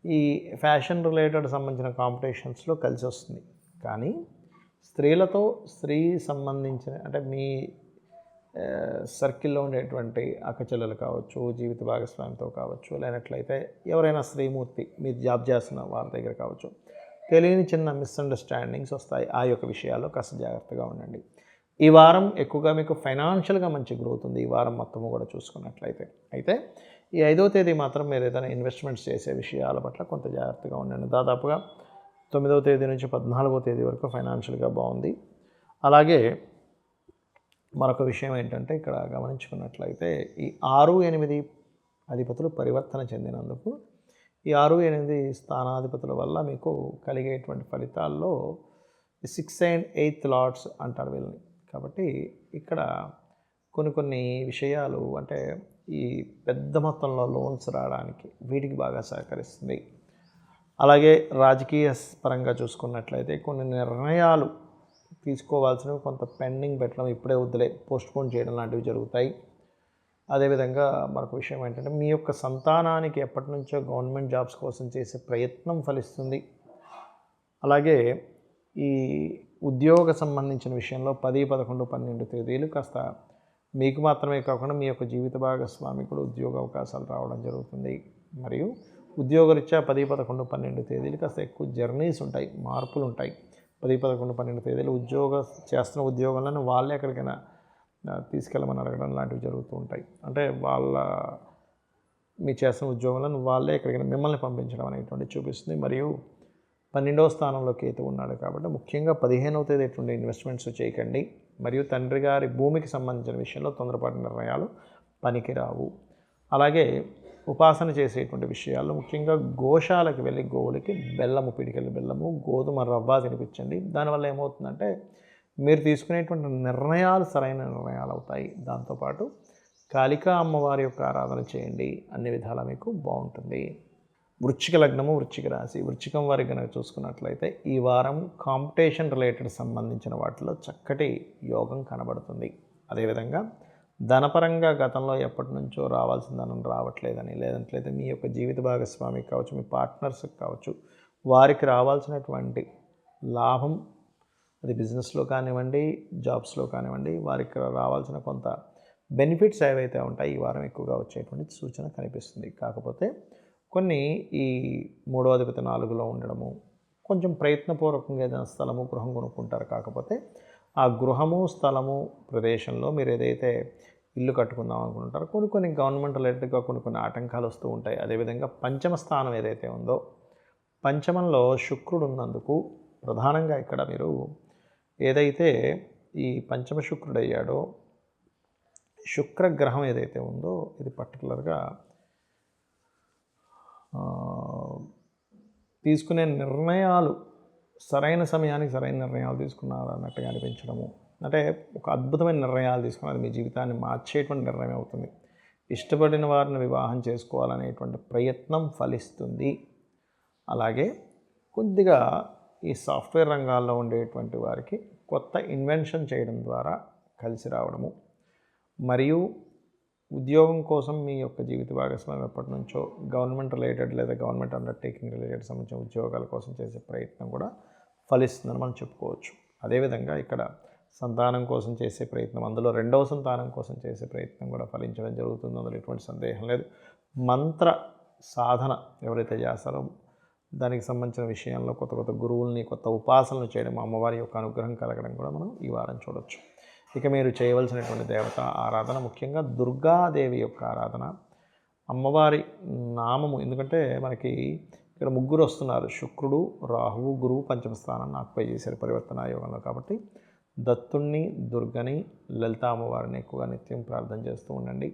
ఈ ఫ్యాషన్ రిలేటెడ్ సంబంధించిన కాంపిటీషన్స్లో కలిసి వస్తుంది. కానీ స్త్రీలతో సంబంధించిన, అంటే మీ సర్కిల్లో ఉండేటువంటి అక్కచెల్లెలు కావచ్చు, జీవిత భాగస్వామితో కావచ్చు, లేనట్లయితే ఎవరైనా స్త్రీమూర్తి మీరు జాబ్ చేస్తున్న వారి దగ్గర కావచ్చు, తెలియని చిన్న మిస్అండర్స్టాండింగ్స్ వస్తాయి. ఆ యొక్క విషయాల్లో కాస్త జాగ్రత్తగా ఉండండి. ఈ వారం ఎక్కువగా మీకు ఫైనాన్షియల్గా మంచి గ్రోత్ ఉంది. ఈ వారం మొత్తము కూడా చూసుకున్నట్లయితే అయితే ఈ 5వ తేదీ మాత్రం మీరు ఏదైనా ఇన్వెస్ట్మెంట్స్ చేసే విషయాల పట్ల కొంత జాగ్రత్తగా ఉండండి. దాదాపుగా 9వ తేదీ నుంచి 14వ తేదీ వరకు ఫైనాన్షియల్గా బాగుంది. అలాగే మరొక విషయం ఏంటంటే ఇక్కడ గమనించుకున్నట్లయితే ఈ 6, 8 అధిపతులు పరివర్తన చెందినందుకు ఈ 6, 8 స్థానాధిపతుల వల్ల మీకు కలిగేటువంటి ఫలితాల్లో 6 and 8 లార్డ్స్ అంటారు వీళ్ళని. కాబట్టి ఇక్కడ కొన్ని విషయాలు, అంటే ఈ పెద్ద మొత్తంలో లోన్స్ రావడానికి వీటికి బాగా సహకరిస్తుంది. అలాగే రాజకీయ పరంగా చూసుకున్నట్లయితే కొన్ని నిర్ణయాలు తీసుకోవాల్సినవి కొంత పెండింగ్ పెట్టడం, ఇప్పుడే వద్దులే పోస్ట్పోన్ చేయడం లాంటివి జరుగుతాయి. అదేవిధంగా మరొక విషయం ఏంటంటే మీ యొక్క సంతానానికి ఎప్పటి నుంచో గవర్నమెంట్ జాబ్స్ కోసం చేసే ప్రయత్నం ఫలిస్తుంది. అలాగే ఈ ఉద్యోగ సంబంధించిన విషయంలో 10, 11, 12 తేదీలు కాస్త మీకు మాత్రమే కాకుండా మీ యొక్క జీవిత భాగస్వామి కూడా ఉద్యోగ అవకాశాలు రావడం జరుగుతుంది. మరియు ఉద్యోగరీత్యా 10, 11, 12 తేదీలు కాస్త ఎక్కువ జర్నీస్ ఉంటాయి, మార్పులు ఉంటాయి. 10, 11, 12 తేదీలు చేస్తున్న ఉద్యోగాలను వాళ్ళే ఎక్కడికైనా తీసుకెళ్ళమని అడగడం లాంటివి జరుగుతూ ఉంటాయి. అంటే మీ చేస్తున్న ఉద్యోగాలను వాళ్ళే ఎక్కడికైనా మిమ్మల్ని పంపించడం అనేటువంటి చూపిస్తుంది. మరియు 12వ స్థానంలో కేతు ఉన్నాడు కాబట్టి ముఖ్యంగా 15వ తేదీ ఎటువంటి ఇన్వెస్ట్మెంట్స్ చేయకండి. మరియు తండ్రి గారి భూమికి సంబంధించిన విషయంలో తొందరపాటు నిర్ణయాలు పనికిరావు. అలాగే ఉపాసన చేసేటువంటి విషయాల్లో ముఖ్యంగా గోశాలకు వెళ్ళి గోవులకి పిడికెళ్ళి బెల్లము, గోధుమ రవ్వ తినిపించండి. దానివల్ల ఏమవుతుందంటే మీరు తీసుకునేటువంటి నిర్ణయాలు సరైన నిర్ణయాలు అవుతాయి. దాంతోపాటు కాళికా అమ్మవారి యొక్క ఆరాధన చేయండి. అన్ని విధాలా మీకు బాగుంటుంది. వృశ్చిక లగ్నము, వృశ్చిక రాశి. వృశ్చికం వారికి కనుక చూసుకున్నట్లయితే ఈ వారం కాంపిటీషన్ రిలేటెడ్ సంబంధించిన వాటిలో చక్కటి యోగం కనబడుతుంది. అదేవిధంగా ధనపరంగా గతంలో ఎప్పటి నుంచో రావాల్సిన ధనం రావట్లేదని, లేదంటే మీ యొక్క జీవిత భాగస్వామికి కావచ్చు, మీ పార్ట్నర్స్కి కావచ్చు, వారికి రావాల్సినటువంటి లాభం, అది బిజినెస్లో కానివ్వండి, జాబ్స్లో కానివ్వండి, వారికి రావాల్సిన కొంత బెనిఫిట్స్ ఏవైతే ఉంటాయి ఈ వారం ఎక్కువగా వచ్చేటువంటి సూచన కనిపిస్తుంది. కాకపోతే కొన్ని ఈ 3వ అధిపతి 4లో ఉండడము, కొంచెం ప్రయత్నపూర్వకంగా ఏదైనా స్థలము గృహం కొనుక్కుంటారు. కాకపోతే ఆ గృహము స్థలము ప్రదేశంలో మీరు ఏదైతే ఇల్లు కట్టుకుందాం అనుకుంటారో కొన్ని గవర్నమెంట్ రిలేటెడ్గా కొన్ని ఆటంకాలు వస్తూ ఉంటాయి. అదేవిధంగా పంచమ స్థానం ఏదైతే ఉందో పంచమంలో శుక్రుడు ఉన్నందుకు ప్రధానంగా ఇక్కడ మీరు ఏదైతే ఈ పంచమ శుక్రుడు అయ్యాడో శుక్రగ్రహం ఏదైతే ఉందో ఇది పర్టికులర్గా తీసుకునే నిర్ణయాలు సరైన సమయానికి సరైన నిర్ణయాలు తీసుకున్నారు అన్నట్టుగా అనిపించడము, అంటే ఒక అద్భుతమైన నిర్ణయాలు తీసుకున్నది మీ జీవితాన్ని మార్చేటువంటి నిర్ణయం అవుతుంది. ఇష్టపడిన వారిని వివాహం చేసుకోవాలనేటువంటి ప్రయత్నం ఫలిస్తుంది. అలాగే కొద్దిగా ఈ సాఫ్ట్వేర్ రంగాల్లో ఉండేటువంటి వారికి కొత్త ఇన్వెన్షన్ చేయడం ద్వారా కలిసి రావడము, మరియు ఉద్యోగం కోసం మీ యొక్క జీవిత భాగస్వామి ఎప్పటి నుంచో గవర్నమెంట్ రిలేటెడ్ లేదా గవర్నమెంట్ అండర్టేకింగ్ రిలేటెడ్ సంబంధించిన ఉద్యోగాల కోసం చేసే ప్రయత్నం కూడా ఫలిస్తుందని మనం చెప్పుకోవచ్చు. అదేవిధంగా ఇక్కడ సంతానం కోసం చేసే ప్రయత్నం, అందులో 2వ సంతానం కోసం చేసే ప్రయత్నం కూడా ఫలించడం జరుగుతుంది. అందులో ఎటువంటి సందేహం లేదు. మంత్ర సాధన ఎవరైతే చేస్తారో దానికి సంబంధించిన విషయంలో కొత్త గురువుల్ని, కొత్త ఉపాసనలు చేయడం, అమ్మవారి యొక్క అనుగ్రహం కలగడం కూడా మనం ఈ వారం చూడవచ్చు. ఇక మీరు చేయవలసినటువంటి దేవత ఆరాధన ముఖ్యంగా దుర్గాదేవి యొక్క ఆరాధన, అమ్మవారి నామము. ఎందుకంటే మనకి ఇక్కడ 3 వస్తున్నారు, శుక్రుడు, రాహువు, గురువు పంచమ స్థానాన్ని ఆక్యుపై చేశారు పరివర్తన యోగంలో. కాబట్టి దత్తుణ్ణి, దుర్గని, లలిత అమ్మవారిని ఎక్కువగా నిత్యం ప్రార్థన చేస్తూ ఉండండి.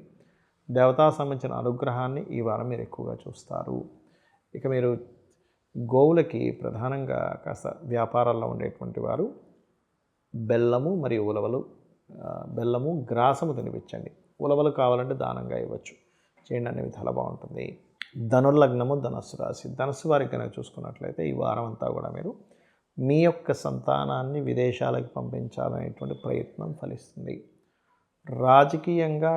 దేవతా సంబంధించిన అనుగ్రహాన్ని ఈ వారం మీరు ఎక్కువగా చూస్తారు. ఇక మీరు గోవులకి ప్రధానంగా కాస్త వ్యాపారాల్లో ఉండేటువంటి వారు బెల్లము మరియు ఉలవలు, బెల్లము గ్రాసము తినిపించండి. ఉలవలు కావాలంటే దానంగా ఇవ్వచ్చు, చేయండి, అనే విధాలు బాగుంటుంది. ధనుర్లగ్నము ధనస్సు రాశి, ధనస్సు వారికి కనుక చూసుకున్నట్లయితే ఈ వారం అంతా కూడా మీరు మీ యొక్క సంతానాన్ని విదేశాలకు పంపించాలనేటువంటి ప్రయత్నం ఫలిస్తుంది. రాజకీయంగా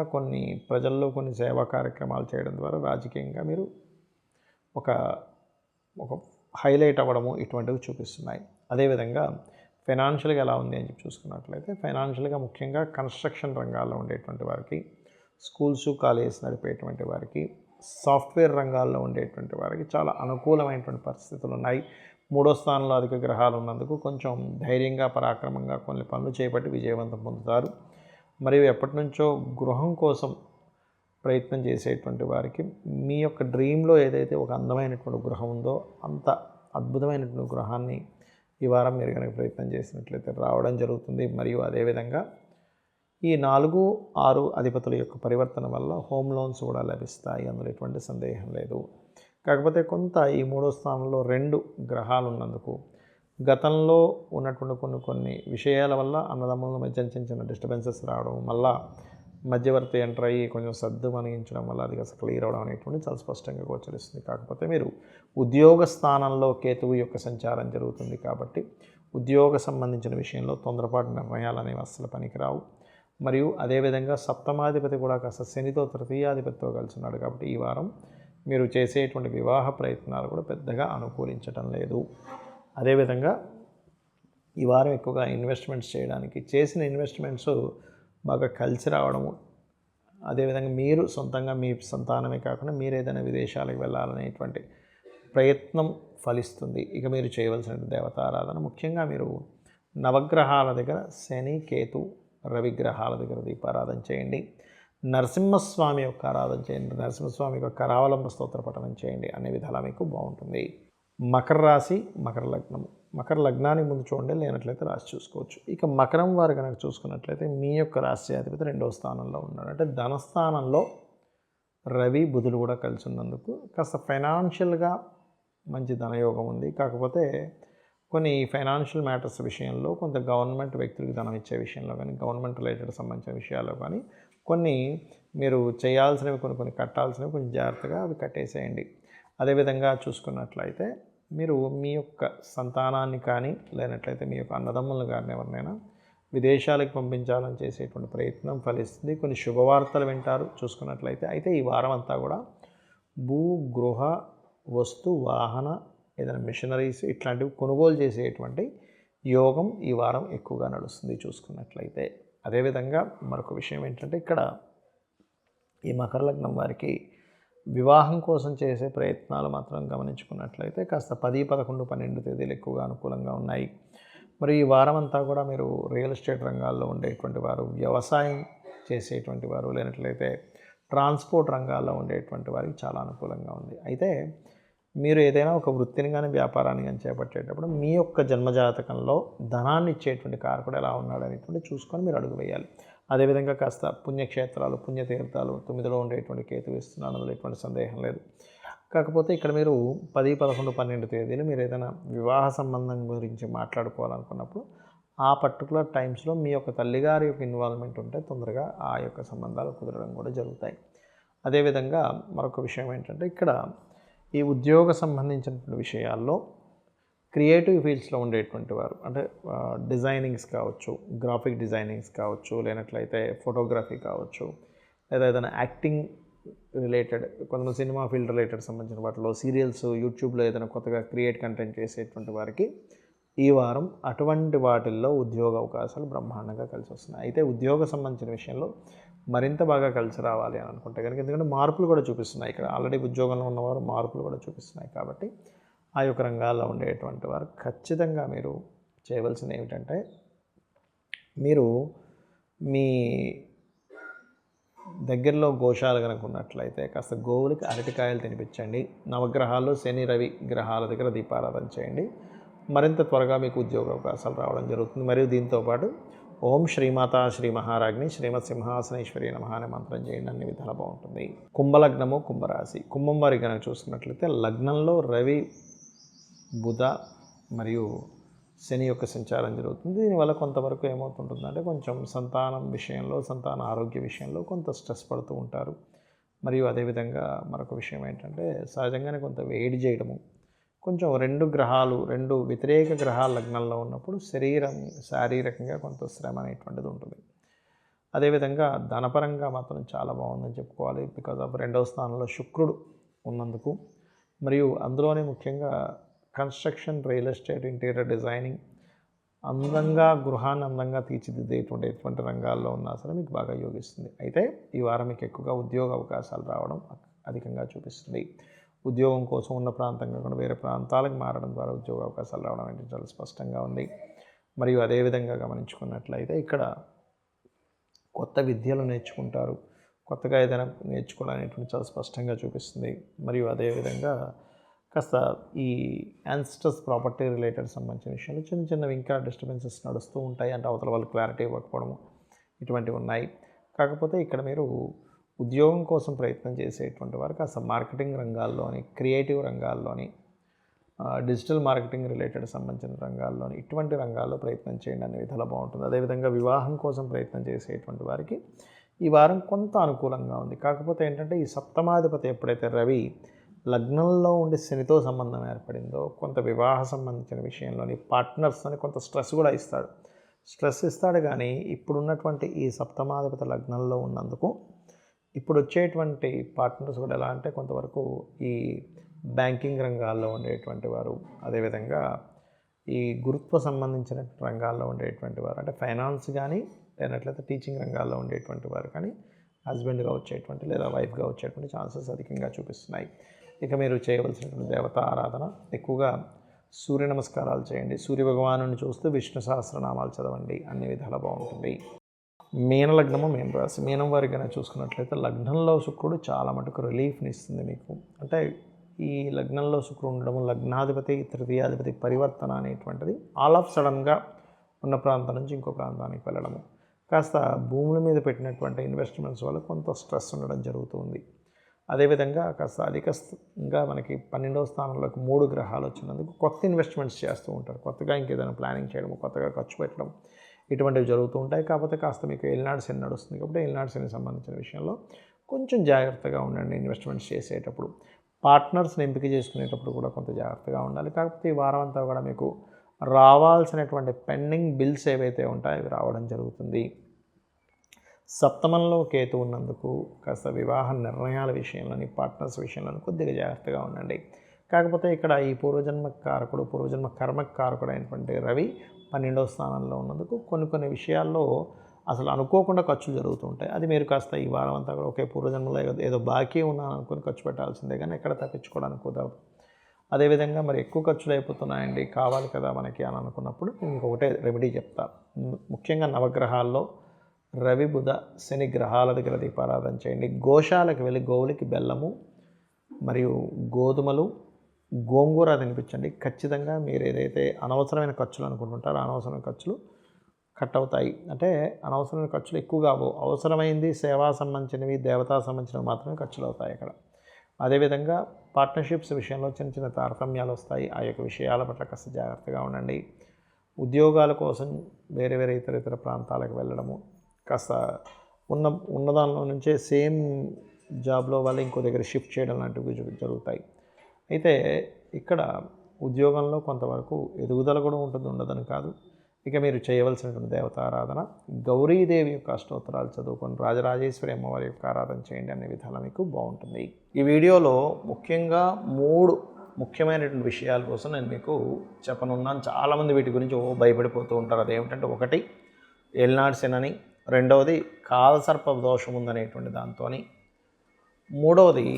ప్రజల్లో కొన్ని సేవా కార్యక్రమాలు చేయడం ద్వారా రాజకీయంగా మీరు ఒక హైలైట్ అవ్వడము ఇటువంటివి చూపిస్తున్నాయి. అదేవిధంగా ఫైనాన్షియల్గా ఎలా ఉంది అని చెప్పి చూసుకున్నట్లయితే ఫైనాన్షియల్గా ముఖ్యంగా కన్స్ట్రక్షన్ రంగాల్లో ఉండేటువంటి వారికి, స్కూల్స్ కాలేజెస్ నడిపేటువంటి వారికి, సాఫ్ట్వేర్ రంగాల్లో ఉండేటువంటి వారికి చాలా అనుకూలమైనటువంటి పరిస్థితులు ఉన్నాయి. 3వ స్థానంలో అధిక గ్రహాలు ఉన్నందుకు కొంచెం ధైర్యంగా పరాక్రమంగా కొన్ని పనులు చేపట్టి విజయవంతం పొందుతారు. మరియు ఎప్పటి నుంచో గృహం కోసం ప్రయత్నం చేసేటువంటి వారికి మీ యొక్క డ్రీమ్లో ఏదైతే ఒక అందమైనటువంటి గృహం ఉందో అంత అద్భుతమైనటువంటి గృహాన్ని ఈ వారం మీరు కనుక ప్రయత్నం చేసినట్లయితే రావడం జరుగుతుంది. మరియు అదేవిధంగా ఈ 4, 6 అధిపతుల యొక్క పరివర్తన వల్ల హోమ్ లోన్స్ కూడా లభిస్తాయి, అందులో ఎటువంటి సందేహం లేదు. కాకపోతే కొంత ఈ 3వ స్థానంలో 2 గ్రహాలు ఉన్నందుకు గతంలో ఉన్నటువంటి కొన్ని విషయాల వల్ల అన్నదమ్ముల మధ్య చిన్న డిస్టర్బెన్సెస్ రావడం, మళ్ళా మధ్యవర్తి ఎంటర్ అయ్యి కొంచెం సర్దు మణించడం వల్ల అది అసలు క్లియర్ అవడం అనేటువంటి చాలా స్పష్టంగా గోచరిస్తుంది. కాకపోతే మీరు ఉద్యోగ స్థానంలో కేతువు యొక్క సంచారం జరుగుతుంది కాబట్టి ఉద్యోగ సంబంధించిన విషయంలో తొందరపాటు నిర్ణయాలు అనేవి అస్సలు పనికిరావు. మరియు అదేవిధంగా సప్తమాధిపతి కూడా కాస్త శనితో తృతీయాధిపతితో కలిసి ఉన్నాడు కాబట్టి ఈ వారం మీరు చేసేటువంటి వివాహ ప్రయత్నాలు కూడా పెద్దగా అనుకూలించటం లేదు. అదేవిధంగా ఈ వారం ఎక్కువగా ఇన్వెస్ట్మెంట్స్ చేయడానికి, చేసిన ఇన్వెస్ట్మెంట్స్ బాగా కలిసి రావడము, అదేవిధంగా మీరు సొంతంగా మీ సంతానమే కాకుండా మీరు ఏదైనా విదేశాలకు వెళ్ళాలనేటువంటి ప్రయత్నం ఫలిస్తుంది. ఇక మీరు చేయవలసిన దేవతారాధన ముఖ్యంగా మీరు నవగ్రహాల దగ్గర శని, కేతు, రవిగ్రహాల దగ్గర దీపారాధన చేయండి. నరసింహస్వామి యొక్క ఆరాధన చేయండి. నరసింహస్వామి యొక్క కరావలంబ స్తోత్ర పఠనం చేయండి. అనే విధాలా మీకు బాగుంటుంది. మకర రాశి, మకర లగ్నము. మకర లగ్నానికి ముందు చూడండి, లేనట్లయితే రాశి చూసుకోవచ్చు. ఇక మకరం వారు కనుక చూసుకున్నట్లయితే మీ యొక్క రాశి అధిపతి 2వ స్థానంలో ఉన్నాడు. అంటే ధనస్థానంలో రవి, బుధులు కూడా కలిసి ఉన్నందుకు కాస్త ఫైనాన్షియల్గా మంచి ధనయోగం ఉంది. కాకపోతే కొన్ని ఫైనాన్షియల్ మ్యాటర్స్ విషయంలో కొంత గవర్నమెంట్ వ్యక్తులకు ధనం ఇచ్చే విషయంలో కానీ, గవర్నమెంట్ రిలేటెడ్ సంబంధించిన విషయాల్లో కానీ కొన్ని మీరు చేయాల్సినవి కొన్ని కట్టాల్సినవి కొంచెం జాగ్రత్తగా అవి కట్టేసేయండి. అదేవిధంగా చూసుకున్నట్లయితే మీరు మీ యొక్క సంతానాన్ని కానీ లేనట్లయితే మీ యొక్క అన్నదమ్ములను కానీ ఎవరినైనా విదేశాలకు పంపించాలని చేసేటువంటి ప్రయత్నం ఫలిస్తుంది. కొన్ని శుభవార్తలు వింటారు చూసుకున్నట్లయితే. అయితే ఈ వారం అంతా కూడా భూ, గృహ, వస్తు, వాహన, ఏదైనా మిషనరీస్ ఇట్లాంటివి కొనుగోలు చేసేటువంటి యోగం ఈ వారం ఎక్కువగా నడుస్తుంది చూసుకున్నట్లయితే. అదేవిధంగా మరొక విషయం ఏంటంటే ఇక్కడ ఈ మకర లగ్నం వారికి వివాహం కోసం చేసే ప్రయత్నాలు మాత్రం గమనించుకున్నట్లయితే కాస్త 10, 11, 12 తేదీలు ఎక్కువగా అనుకూలంగా ఉన్నాయి. మరి ఈ వారం అంతా కూడా మీరు రియల్ ఎస్టేట్ రంగాల్లో ఉండేటువంటి వారు, వ్యవసాయం చేసేటువంటి వారు, లేనట్లయితే ట్రాన్స్పోర్ట్ రంగాల్లో ఉండేటువంటి వారికి చాలా అనుకూలంగా ఉంది. అయితే మీరు ఏదైనా ఒక వృత్తిని కానీ వ్యాపారాన్ని కానీ చేపట్టేటప్పుడు మీ యొక్క జన్మజాతకంలో ధనాన్ని ఇచ్చేటువంటి కారకుడు ఎలా ఉన్నాడు అనేటువంటి చూసుకొని మీరు అడుగు వేయాలి. అదేవిధంగా కాస్త పుణ్యక్షేత్రాలు, పుణ్యతీర్థాలు 9లో ఉండేటువంటి కేతు ఇస్తున్నాను, అందులో ఎటువంటి సందేహం లేదు. కాకపోతే ఇక్కడ మీరు 10, 11, 12 తేదీలు మీరు ఏదైనా వివాహ సంబంధం గురించి మాట్లాడుకోవాలనుకున్నప్పుడు ఆ పర్టికులర్ టైమ్స్లో మీ యొక్క తల్లిగారి యొక్క ఇన్వాల్వ్మెంట్ ఉంటే తొందరగా ఆ యొక్క సంబంధాలు కుదరడం కూడా జరుగుతాయి. అదేవిధంగా మరొక విషయం ఏంటంటే ఇక్కడ ఈ ఉద్యోగ సంబంధించినటువంటి విషయాల్లో క్రియేటివ్ ఫీల్డ్స్లో ఉండేటువంటి వారు, అంటే డిజైనింగ్స్ కావచ్చు, గ్రాఫిక్ డిజైనింగ్స్ కావచ్చు, లేనట్లయితే ఫోటోగ్రఫీ కావచ్చు, లేదా ఏదైనా యాక్టింగ్ రిలేటెడ్, కొంతమంది సినిమా ఫీల్డ్ రిలేటెడ్ సంబంధించిన వాటిలో సీరియల్స్, యూట్యూబ్లో ఏదైనా కొత్తగా క్రియేట్ కంటెంట్ చేసేటువంటి వారికి ఈ వారం అటువంటి వాటిల్లో ఉద్యోగ అవకాశాలు బ్రహ్మాండంగా కలిసి వస్తున్నాయి. అయితే ఉద్యోగ సంబంధించిన విషయంలో మరింత బాగా కలిసి రావాలి అని అనుకుంటే కనుక, ఎందుకంటే మార్పులు కూడా చూపిస్తున్నాయి. ఇక్కడ ఆల్రెడీ ఉద్యోగంలో ఉన్నవారు మార్పులు కూడా చూపిస్తున్నాయి. కాబట్టి ఆ యొక్క రంగాల్లో ఉండేటువంటి వారు ఖచ్చితంగా మీరు చేయవలసింది ఏమిటంటే, మీరు మీ దగ్గరలో గోశాల కనుక ఉన్నట్లయితే కాస్త గోవులకి అరటికాయలు తినిపించండి. నవగ్రహాల్లో శని, రవి గ్రహాల దగ్గర దీపారాధన చేయండి. మరింత త్వరగా మీకు ఉద్యోగ అవకాశాలు రావడం జరుగుతుంది. మరియు దీంతోపాటు ఓం శ్రీమాత శ్రీ మహారాజ్ని శ్రీమత్ సింహాసనేశ్వరి నమః అనే మంత్రం చేయండి. అన్ని విధాలు బాగుంటుంది. కుంభలగ్నము, కుంభరాశి. కుంభం వారి కనుక చూసుకున్నట్లయితే లగ్నంలో రవి, బుధ మరియు శని యొక్క సంచారం జరుగుతుంది. దీనివల్ల కొంతవరకు ఏమవుతుంటుందంటే కొంచెం సంతానం విషయంలో, సంతాన ఆరోగ్య విషయంలో కొంత స్ట్రెస్ పడుతూ ఉంటారు. మరియు అదేవిధంగా మరొక విషయం ఏంటంటే సహజంగానే కొంత వేడి చేయడము, కొంచెం రెండు వ్యతిరేక గ్రహాల లగ్నంలో ఉన్నప్పుడు శారీరకంగా కొంత శ్రమ అనేటువంటిది ఉంటుంది. అదేవిధంగా ధనపరంగా మాత్రం చాలా బాగుందని చెప్పుకోవాలి. బికాజ్ ఆఫ్ 2వ స్థానంలో శుక్రుడు ఉన్నందుకు, మరియు అందులోనే ముఖ్యంగా construction, real estate, interior designing, గృహాన్ని అందంగా తీర్చిదిద్దేటువంటి రంగాల్లో ఉన్నా సరే మీకు బాగా యోగిస్తుంది. అయితే ఈ వారం మీకు ఎక్కువగా ఉద్యోగ అవకాశాలు రావడం అధికంగా చూపిస్తుంది. ఉద్యోగం కోసం ఉన్న ప్రాంతం కాకుండా వేరే ప్రాంతాలకు మారడం ద్వారా ఉద్యోగ అవకాశాలు రావడం అంటే చాలా స్పష్టంగా ఉంది. మరియు అదేవిధంగా గమనించుకున్నట్లయితే ఇక్కడ కొత్త విద్యలు నేర్చుకుంటారు, కొత్తగా ఏదైనా నేర్చుకోవడం అనేటువంటి చాలా స్పష్టంగా చూపిస్తుంది. మరియు అదేవిధంగా కాస్త ఈ యాన్స్టర్స్ ప్రాపర్టీ రిలేటెడ్ సంబంధించిన విషయాలు చిన్నవి ఇంకా డిస్టర్బెన్సెస్ నడుస్తూ ఉంటాయి. అంటే అవతల వాళ్ళు క్లారిటీ ఇవ్వకపోవడము ఇటువంటివి ఉన్నాయి. కాకపోతే ఇక్కడ మీరు ఉద్యోగం కోసం ప్రయత్నం చేసేటువంటి వారు కాస్త మార్కెటింగ్ రంగాల్లోని, క్రియేటివ్ రంగాల్లోని, డిజిటల్ మార్కెటింగ్ రిలేటెడ్ సంబంధించిన రంగాల్లోని ఇటువంటి రంగాల్లో ప్రయత్నం చేయండి. అనే విధాలు బాగుంటుంది. అదేవిధంగా వివాహం కోసం ప్రయత్నం చేసేటువంటి వారికి ఈ వారం కొంత అనుకూలంగా ఉంది. కాకపోతే ఏంటంటే ఈ సప్తమాధిపతి ఎప్పుడైతే రవి లగ్నంలో ఉండి శనితో సంబంధం ఏర్పడిందో కొంత వివాహ సంబంధించిన విషయంలోని పార్ట్నర్స్తోని కొంత స్ట్రెస్ కూడా ఇస్తాడు. కానీ ఇప్పుడున్నటువంటి ఈ సప్తమాధిపతి లగ్నంలో ఉన్నందుకు ఇప్పుడు వచ్చేటువంటి పార్ట్నర్స్ కూడా ఎలా అంటే కొంతవరకు ఈ బ్యాంకింగ్ రంగాల్లో ఉండేటువంటి వారు, అదేవిధంగా ఈ గురుత్వ సంబంధించిన రంగాల్లో ఉండేటువంటి వారు, అంటే ఫైనాన్స్ కానీ లేనట్లయితే టీచింగ్ రంగాల్లో ఉండేటువంటి వారు కానీ హస్బెండ్గా వచ్చేటువంటి లేదా వైఫ్గా వచ్చేటువంటి ఛాన్సెస్ అధికంగా చూపిస్తున్నాయి. ఇక మీరు చేయవలసినటువంటి దేవతా ఆరాధన ఎక్కువగా సూర్య నమస్కారాలు చేయండి. సూర్య భగవాను చూస్తూ విష్ణు సహస్రనామాలు చదవండి. అన్ని విధాలు బాగుంటుంది. మీనలగ్నము, మీనరాశి. మీనం వారికి కనుక చూసుకున్నట్లయితే లగ్నంలో శుక్రుడు చాలా మటుకు రిలీఫ్ని ఇస్తుంది మీకు. అంటే ఈ లగ్నంలో శుక్రుడు ఉండడము, లగ్నాధిపతి తృతీయాధిపతి పరివర్తన అనేటువంటిది ఆల్ ఆఫ్ సడన్గా ఉన్న ప్రాంతం నుంచి ఇంకో ప్రాంతానికి వెళ్ళడము, కాస్త భూముల మీద పెట్టినటువంటి ఇన్వెస్ట్మెంట్స్ వల్ల కొంత స్ట్రెస్ ఉండడం జరుగుతుంది. అదేవిధంగా కాస్త అధికంగా మనకి 12వ స్థానంలోకి 3 గ్రహాలు వచ్చినందుకు కొత్త ఇన్వెస్ట్మెంట్స్ చేస్తూ ఉంటారు. కొత్తగా ఇంకేదైనా ప్లానింగ్ చేయడం, కొత్తగా ఖర్చు పెట్టడం ఇటువంటివి జరుగుతూ ఉంటాయి. కాకపోతే కాస్త మీకు ఏలినాడు శని నడుస్తుంది కాబట్టి ఏలినాడు శనికి సంబంధించిన విషయంలో కొంచెం జాగ్రత్తగా ఉండండి. ఇన్వెస్ట్మెంట్స్ చేసేటప్పుడు పార్ట్నర్స్ని ఎంపిక చేసుకునేటప్పుడు కూడా కొంత జాగ్రత్తగా ఉండాలి. కాకపోతే ఈ వారం అంతా కూడా మీకు రావాల్సినటువంటి పెండింగ్ బిల్స్ ఏవైతే ఉంటాయో అవి రావడం జరుగుతుంది. సప్తమంలో కేతు ఉన్నందుకు కాస్త వివాహ నిర్ణయాల విషయంలోని, పార్ట్నర్స్ విషయంలోని కొద్దిగా జాగ్రత్తగా ఉండండి. కాకపోతే ఇక్కడ ఈ పూర్వజన్మ కర్మకారకుడు అయినటువంటి రవి 12వ స్థానంలో ఉన్నందుకు కొన్ని విషయాల్లో అసలు అనుకోకుండా ఖర్చులు జరుగుతూ ఉంటాయి. అది మీరు కాస్త ఈ వారం అంతా కూడా ఒకే పూర్వజన్మలో ఏదో బాకీ ఉన్నాను అనుకుని ఖర్చు పెట్టాల్సిందే కానీ ఎక్కడ తప్పించుకోవడానికి కుదరదు. అదేవిధంగా మరి ఎక్కువ ఖర్చులు అయిపోతున్నాయండి, కావాలి కదా మనకి అని అనుకున్నప్పుడు మీకు ఒకటే రెమెడీ చెప్తా. ముఖ్యంగా నవగ్రహాల్లో రవి బుధ శని గ్రహాల దగ్గర దీపారాధన చేయండి. గోశాలకు వెళ్ళి గోవులకి బెల్లము మరియు గోధుమలు గోంగూర తినిపించండి. ఖచ్చితంగా మీరు ఏదైతే అనవసరమైన ఖర్చులు అనుకుంటుంటారో అనవసరమైన ఖర్చులు కట్ అవుతాయి. అంటే అనవసరమైన ఖర్చులు ఎక్కువగా అవ్వవు. అవసరమైంది సేవా సంబంధించినవి దేవతా సంబంధించినవి మాత్రమే ఖర్చులు అవుతాయి అక్కడ. అదేవిధంగా పార్ట్నర్షిప్స్ విషయంలో చిన్న చిన్న తారతమ్యాలు వస్తాయి. ఆ యొక్క విషయాల పట్ల కాస్త జాగ్రత్తగా ఉండండి. ఉద్యోగాల కోసం వేరే వేరే ఇతర ప్రాంతాలకు వెళ్ళడము, కాస్త ఉన్న దానిలో నుంచే సేమ్ జాబ్లో వాళ్ళు ఇంకో దగ్గర షిఫ్ట్ చేయడం లాంటివి జరుగుతాయి. అయితే ఇక్కడ ఉద్యోగంలో కొంతవరకు ఎదుగుదల కూడా ఉంటుంది, ఉండదని కాదు. ఇక మీరు చేయవలసినటువంటి దేవతారాధన గౌరీదేవి యొక్క అష్టోత్తరాలు చదువుకొని రాజరాజేశ్వరి అమ్మవారి యొక్క ఆరాధన చేయండి. అనే విధాలు మీకు బాగుంటుంది. ఈ వీడియోలో ముఖ్యంగా 3 ముఖ్యమైనటువంటి విషయాల కోసం నేను మీకు చెప్పనున్నాను. చాలామంది వీటి గురించి భయపడిపోతూ ఉంటారు. అదేమిటంటే, 1 ఏలినాటి శని, 2వది కాలసర్ప దోషం ఉందనేటువంటి దాంతో, 3వది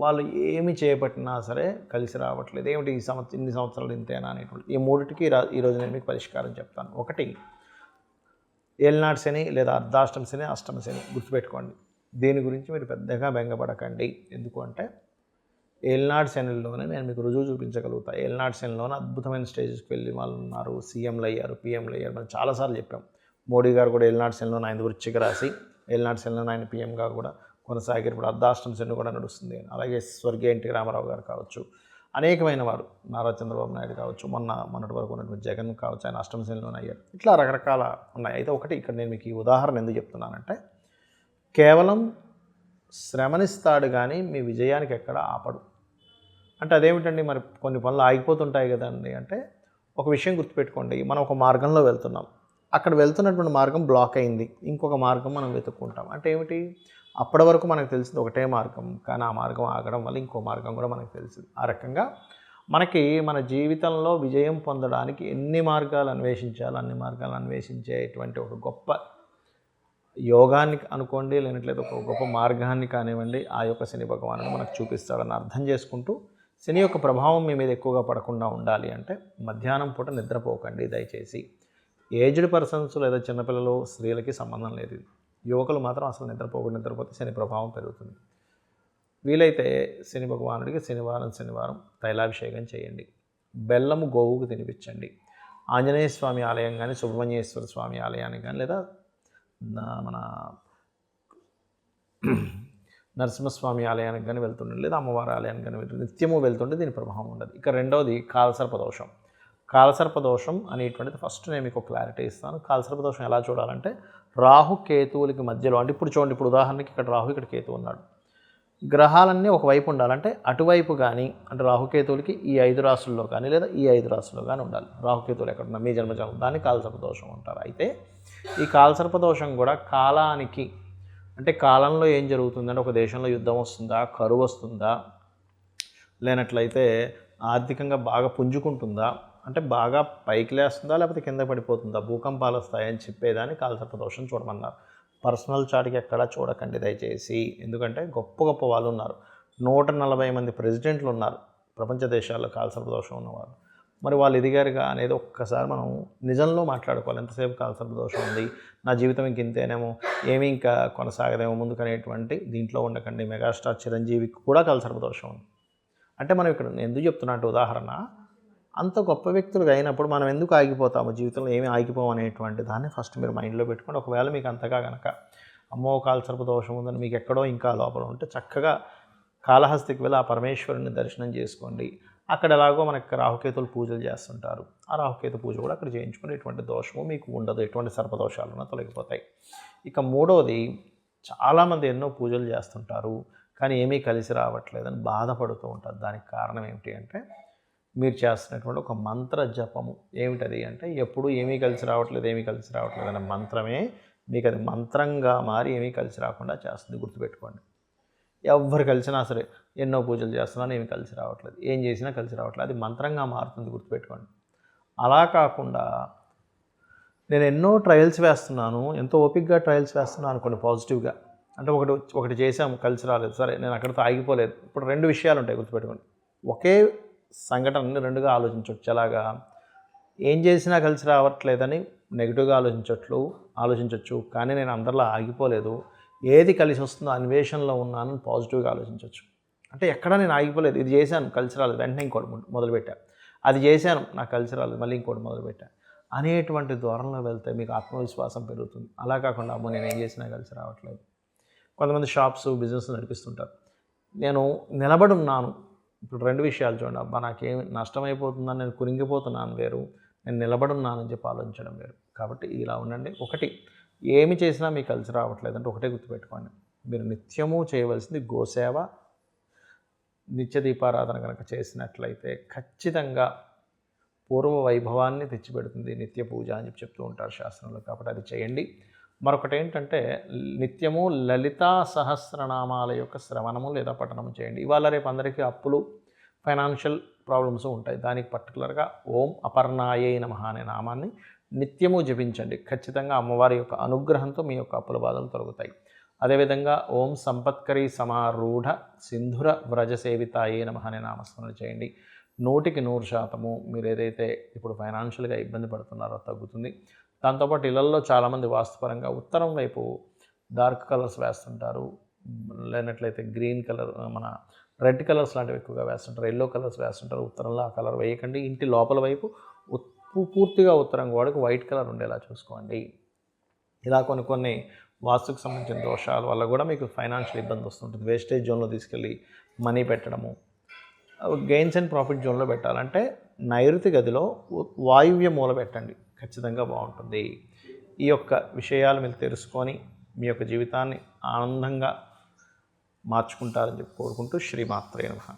వాళ్ళు ఏమి చేపట్టినా సరే కలిసి రావట్లేదు. ఏమిటి ఇన్ని సంవత్సరాలు ఇంతేనా అనేటువంటి. ఈ 3టికి ఈరోజు నేను మీకు పరిష్కారం చెప్తాను. 1 ఏలినాటి శని లేదా అర్ధాష్టమ శని, అష్టమ శని గుర్తుపెట్టుకోండి. దీని గురించి మీరు పెద్దగా బెంగపడకండి. ఎందుకు అంటే ఏలినాటి శనిలోనే నేను మీకు రుజువు చూపించగలుగుతా. ఏలినాటి శనిలోనే అద్భుతమైన స్టేజెస్కి వెళ్ళి వాళ్ళు ఉన్నారు, సీఎంలు అయ్యారు, పీఎంలు అయ్యారు. మనం చాలాసార్లు చెప్పాం. మోడీ గారు కూడా ఏలినాటి శనిలోనే ఆయన వృశ్చిక రాశి, ఏలినాటి శనిలోనే ఆయన పీఎంగా కూడా కొనసాగారు. ఇప్పుడు అర్ధాష్టమ శని కూడా నడుస్తుంది. అలాగే స్వర్గీయ ఎన్టీ రామారావు గారు కావచ్చు, అనేకమైన వారు, నారా చంద్రబాబు నాయుడు కావచ్చు, మొన్నటి వరకు ఉన్నటువంటి జగన్ కావచ్చు, ఆయన అష్టమ శనిలోనే అయ్యారు. ఇట్లా రకరకాల ఉన్నాయి. అయితే ఒకటి ఇక్కడ నేను మీకు ఈ ఉదాహరణ ఎందుకు చెప్తున్నానంటే, కేవలం శ్రమనిస్తాడు కానీ మీ విజయానికి ఎక్కడ ఆపడు. అంటే అదేమిటండి, మరి కొన్ని పనులు ఆగిపోతుంటాయి కదండి అంటే, ఒక విషయం గుర్తుపెట్టుకోండి. మనం ఒక మార్గంలో వెళ్తున్నాం, అక్కడ వెళ్తున్నటువంటి మార్గం బ్లాక్ అయింది, ఇంకొక మార్గం మనం వెతుక్కుంటాం. అంటే ఏమిటి, అప్పటి వరకు మనకు తెలిసింది ఒకటే మార్గం, కానీ ఆ మార్గం ఆగడం వల్ల ఇంకో మార్గం కూడా మనకు తెలిసింది. ఆ రకంగా మనకి మన జీవితంలో విజయం పొందడానికి ఎన్ని మార్గాలు అన్వేషించాలో అన్ని మార్గాలు అన్వేషించేటువంటి ఒక గొప్ప యోగాన్ని అనుకోండి, లేనట్లయితే ఒక గొప్ప మార్గాన్ని కానివ్వండి, ఆ యొక్క శని భగవానుడు మనకు చూపిస్తాడని అర్థం చేసుకుంటూ, శని యొక్క ప్రభావం మీ మీద ఎక్కువగా పడకుండా ఉండాలి అంటే మధ్యాహ్నం పూట నిద్రపోకండి దయచేసి. ఏజ్డ్ పర్సన్స్ లేదా చిన్నపిల్లలు, స్త్రీలకి సంబంధం లేదు. యువకులు మాత్రం అసలు నిద్రపోతే శని ప్రభావం పెరుగుతుంది. వీలైతే శని భగవానుడికి శనివారం తైలాభిషేకం చేయండి. బెల్లము గోవుకు తినిపించండి. ఆంజనేయ స్వామి ఆలయం కానీ, సుబ్రహ్మణ్యేశ్వర స్వామి ఆలయానికి కానీ, లేదా మన నరసింహస్వామి ఆలయానికి కానీ వెళ్తుండే, లేదా అమ్మవారి ఆలయానికి కానీ నిత్యము వెళ్తుంటే దీని ప్రభావం ఉండదు. ఇక 2వది కాలసర్పదోషం. కాలసర్పదోషం అనేటువంటిది ఫస్ట్ నేను మీకు క్లారిటీ ఇస్తాను. కాలసర్పదోషం ఎలా చూడాలంటే, రాహు కేతువులకి మధ్యలో, అంటే ఇప్పుడు చూడండి, ఇప్పుడు ఉదాహరణకి ఇక్కడ రాహు, ఇక్కడ కేతు ఉన్నాడు. గ్రహాలన్నీ ఒకవైపు ఉండాలంటే అటువైపు కానీ, అంటే రాహుకేతువులకి ఈ 5 రాశుల్లో కానీ, లేదా ఈ 5 రాశుల్లో కానీ ఉండాలి. రాహుకేతువులు ఎక్కడున్నా మీ జన్మజాతం, దాన్ని కాలసర్పదోషం అంటారు. అయితే ఈ కాలసర్పదోషం కూడా కాలానికి, అంటే కాలంలో ఏం జరుగుతుందంటే, ఒక దేశంలో యుద్ధం వస్తుందా, కరువు వస్తుందా, లేనట్లయితే ఆర్థికంగా బాగా పుంజుకుంటుందా, అంటే బాగా పైకి లేస్తుందా, లేకపోతే కింద పడిపోతుందా, భూకంపాలు వస్తాయని చెప్పేదాన్ని కాలసర్పదోషం చూడమన్నారు. పర్సనల్ చార్ట్కి ఎక్కడా చూడకండి దయచేసి. ఎందుకంటే గొప్ప గొప్ప వాళ్ళు ఉన్నారు. 140 మంది ప్రెసిడెంట్లు ఉన్నారు ప్రపంచ దేశాల్లో కాలసర్పదోషం ఉన్నవాళ్ళు. మరి వాళ్ళు ఎదిగారుగా అనేది ఒక్కసారి మనం నిజంలో మాట్లాడుకోవాలి. ఎంతసేపు కాలసర్పదోషం ఉంది, నా జీవితం ఇంక ఇంతేనేమో, ఏమీ ఇంకా కొనసాగదేమో ముందుకనేటువంటి దీంట్లో ఉండకండి. మెగాస్టార్ చిరంజీవికి కూడా కాలసర్పదోషం ఉంది. అంటే మనం ఇక్కడ ఎందుకు చెప్తున్నా అంటే, ఉదాహరణ, అంత గొప్ప వ్యక్తులుగా అయినప్పుడు మనం ఎందుకు ఆగిపోతాము, జీవితంలో ఏమీ ఆగిపోము అనేటువంటి దాన్ని ఫస్ట్ మీరు మైండ్లో పెట్టుకోండి. ఒకవేళ మీకు అంతగా కనుక అమ్మో కాలసర్పదోషం ఉందని మీకు ఎక్కడో ఇంకా లోపల ఉంటే, చక్కగా కాళహస్తికి వెళ్ళి ఆ పరమేశ్వరుని దర్శనం చేసుకోండి. అక్కడ ఎలాగో మనకి రాహుకేతులు పూజలు చేస్తుంటారు. ఆ రాహుకేతు పూజ కూడా అక్కడ చేయించుకుని ఎటువంటి దోషము మీకు ఉండదు, ఎటువంటి సర్పదోషాలున్నా తొలగిపోతాయి. ఇక 3వది, చాలామంది ఎన్నో పూజలు చేస్తుంటారు కానీ ఏమీ కలిసి రావట్లేదని బాధపడుతూ ఉంటారు. దానికి కారణం ఏమిటి అంటే, మీరు చేస్తున్నటువంటి ఒక మంత్ర జపము. ఏమిటది అంటే, ఎప్పుడు ఏమీ కలిసి రావట్లేదు అనే మంత్రమే మీకు అది మంత్రంగా మారి ఏమీ కలిసి రాకుండా చేస్తుంది. గుర్తుపెట్టుకోండి. ఎవరు కలిసినా సరే, ఎన్నో పూజలు చేస్తున్నాను ఏమీ కలిసి రావట్లేదు, ఏం చేసినా కలిసి రావట్లేదు, అది మంత్రంగా మారుతుంది. గుర్తుపెట్టుకోండి. అలా కాకుండా నేను ఎన్నో ట్రయల్స్ వేస్తున్నాను, ఎంతో ఓపిక్గా ట్రయల్స్ వేస్తున్నాను అనుకోండి పాజిటివ్గా. అంటే ఒకటి చేసాము కలిసి రాలేదు, సరే నేను అక్కడితో ఆగిపోలేదు. ఇప్పుడు 2 విషయాలు ఉంటాయి గుర్తుపెట్టుకోండి. ఒకే సంఘటనని 2గా ఆలోచించవచ్చు. ఎలాగా? ఏం చేసినా కలిసి రావట్లేదని నెగిటివ్గా ఆలోచించవచ్చు. కానీ నేను అందరిలో ఆగిపోలేదు, ఏది కలిసి వస్తుందో అన్వేషణలో ఉన్నానని పాజిటివ్గా ఆలోచించవచ్చు. అంటే ఎక్కడా నేను ఆగిపోలేదు. ఇది చేశాను కలిసి రాలేదు, వెంటనే ఇంకోటి మొదలుపెట్టా. అది చేశాను నాకు కలిసి రాలేదు, మళ్ళీ ఇంకోటి మొదలుపెట్టా అనేటువంటి ధోరణిలో వెళ్తే మీకు ఆత్మవిశ్వాసం పెరుగుతుంది. అలా కాకుండా అమ్మో నేను ఏం చేసినా కలిసి రావట్లేదు. కొంతమంది షాప్స్ బిజినెస్ నడిపిస్తుంటారు. నేను నిలబడి ఉన్నాను. ఇప్పుడు 2 విషయాలు చూడండి. అబ్బా నాకేం నష్టమైపోతుందని నేను కురింగిపోతున్నాను వేరు, నేను నిలబడి ఉన్నానని చెప్పి ఆలోచించడం వేరు. కాబట్టి ఇలా ఉండండి. ఒకటి, ఏమి చేసినా మీకు కలిసి రావట్లేదు అంటే ఒకటే గుర్తుపెట్టుకోండి, మీరు నిత్యము చేయవలసింది గోసేవ, నిత్య దీపారాధన కనుక చేసినట్లయితే ఖచ్చితంగా పూర్వ వైభవాన్ని తెచ్చిపెడుతుంది నిత్య పూజ అని చెప్తూ ఉంటారు శాస్త్రంలో. కాబట్టి అది చేయండి. మరొకటి ఏంటంటే నిత్యము లలితా సహస్రనామాల యొక్క శ్రవణము లేదా పఠనము చేయండి. ఇవాళ రేపు అందరికీ అప్పులు, ఫైనాన్షియల్ ప్రాబ్లమ్స్ ఉంటాయి. దానికి పర్టికులర్గా ఓం అపర్ణాయై నమః అనే నామాన్ని నిత్యము జపించండి. ఖచ్చితంగా అమ్మవారి యొక్క అనుగ్రహంతో మీ యొక్క అప్పుల బాధలు తొలగుతాయి. అదేవిధంగా ఓం సంపత్కరీ సమారూఢ సింధుర వ్రజసేవితాయే నమః అనే నామస్మరణ చేయండి. 100% మీరు ఏదైతే ఇప్పుడు ఫైనాన్షియల్గా ఇబ్బంది పడుతున్నారో తగ్గుతుంది. దాంతోపాటు ఇళ్లల్లో చాలామంది వాస్తుపరంగా ఉత్తరం వైపు డార్క్ కలర్స్ వేస్తుంటారు, లేనట్లయితే గ్రీన్ కలర్, మన రెడ్ కలర్స్ లాంటివి ఎక్కువగా వేస్తుంటారు, ఎల్లో కలర్స్ వేస్తుంటారు. ఉత్తరంలో ఆ కలర్ వేయకండి. ఇంటి లోపల వైపు పూర్తిగా ఉత్తరం గోడకు వైట్ కలర్ ఉండేలా చూసుకోండి. ఇలా కొన్ని వాస్తుకు సంబంధించిన దోషాల వల్ల కూడా మీకు ఫైనాన్షియల్ ఇబ్బంది వస్తుంటుంది. వేస్టేజ్ జోన్లో తీసుకెళ్ళి మనీ పెట్టడము, గెయిన్స్ అండ్ ప్రాఫిట్ జోన్లో పెట్టాలంటే నైరుతి గదిలో వాయువ్య మూల పెట్టండి, ఖచ్చితంగా బాగుంటుంది. ఈ యొక్క విషయాలు మీరు తెలుసుకొని మీ యొక్క జీవితాన్ని ఆనందంగా మార్చుకుంటారని చెప్పి కోరుకుంటూ శ్రీమాత్రే నమః.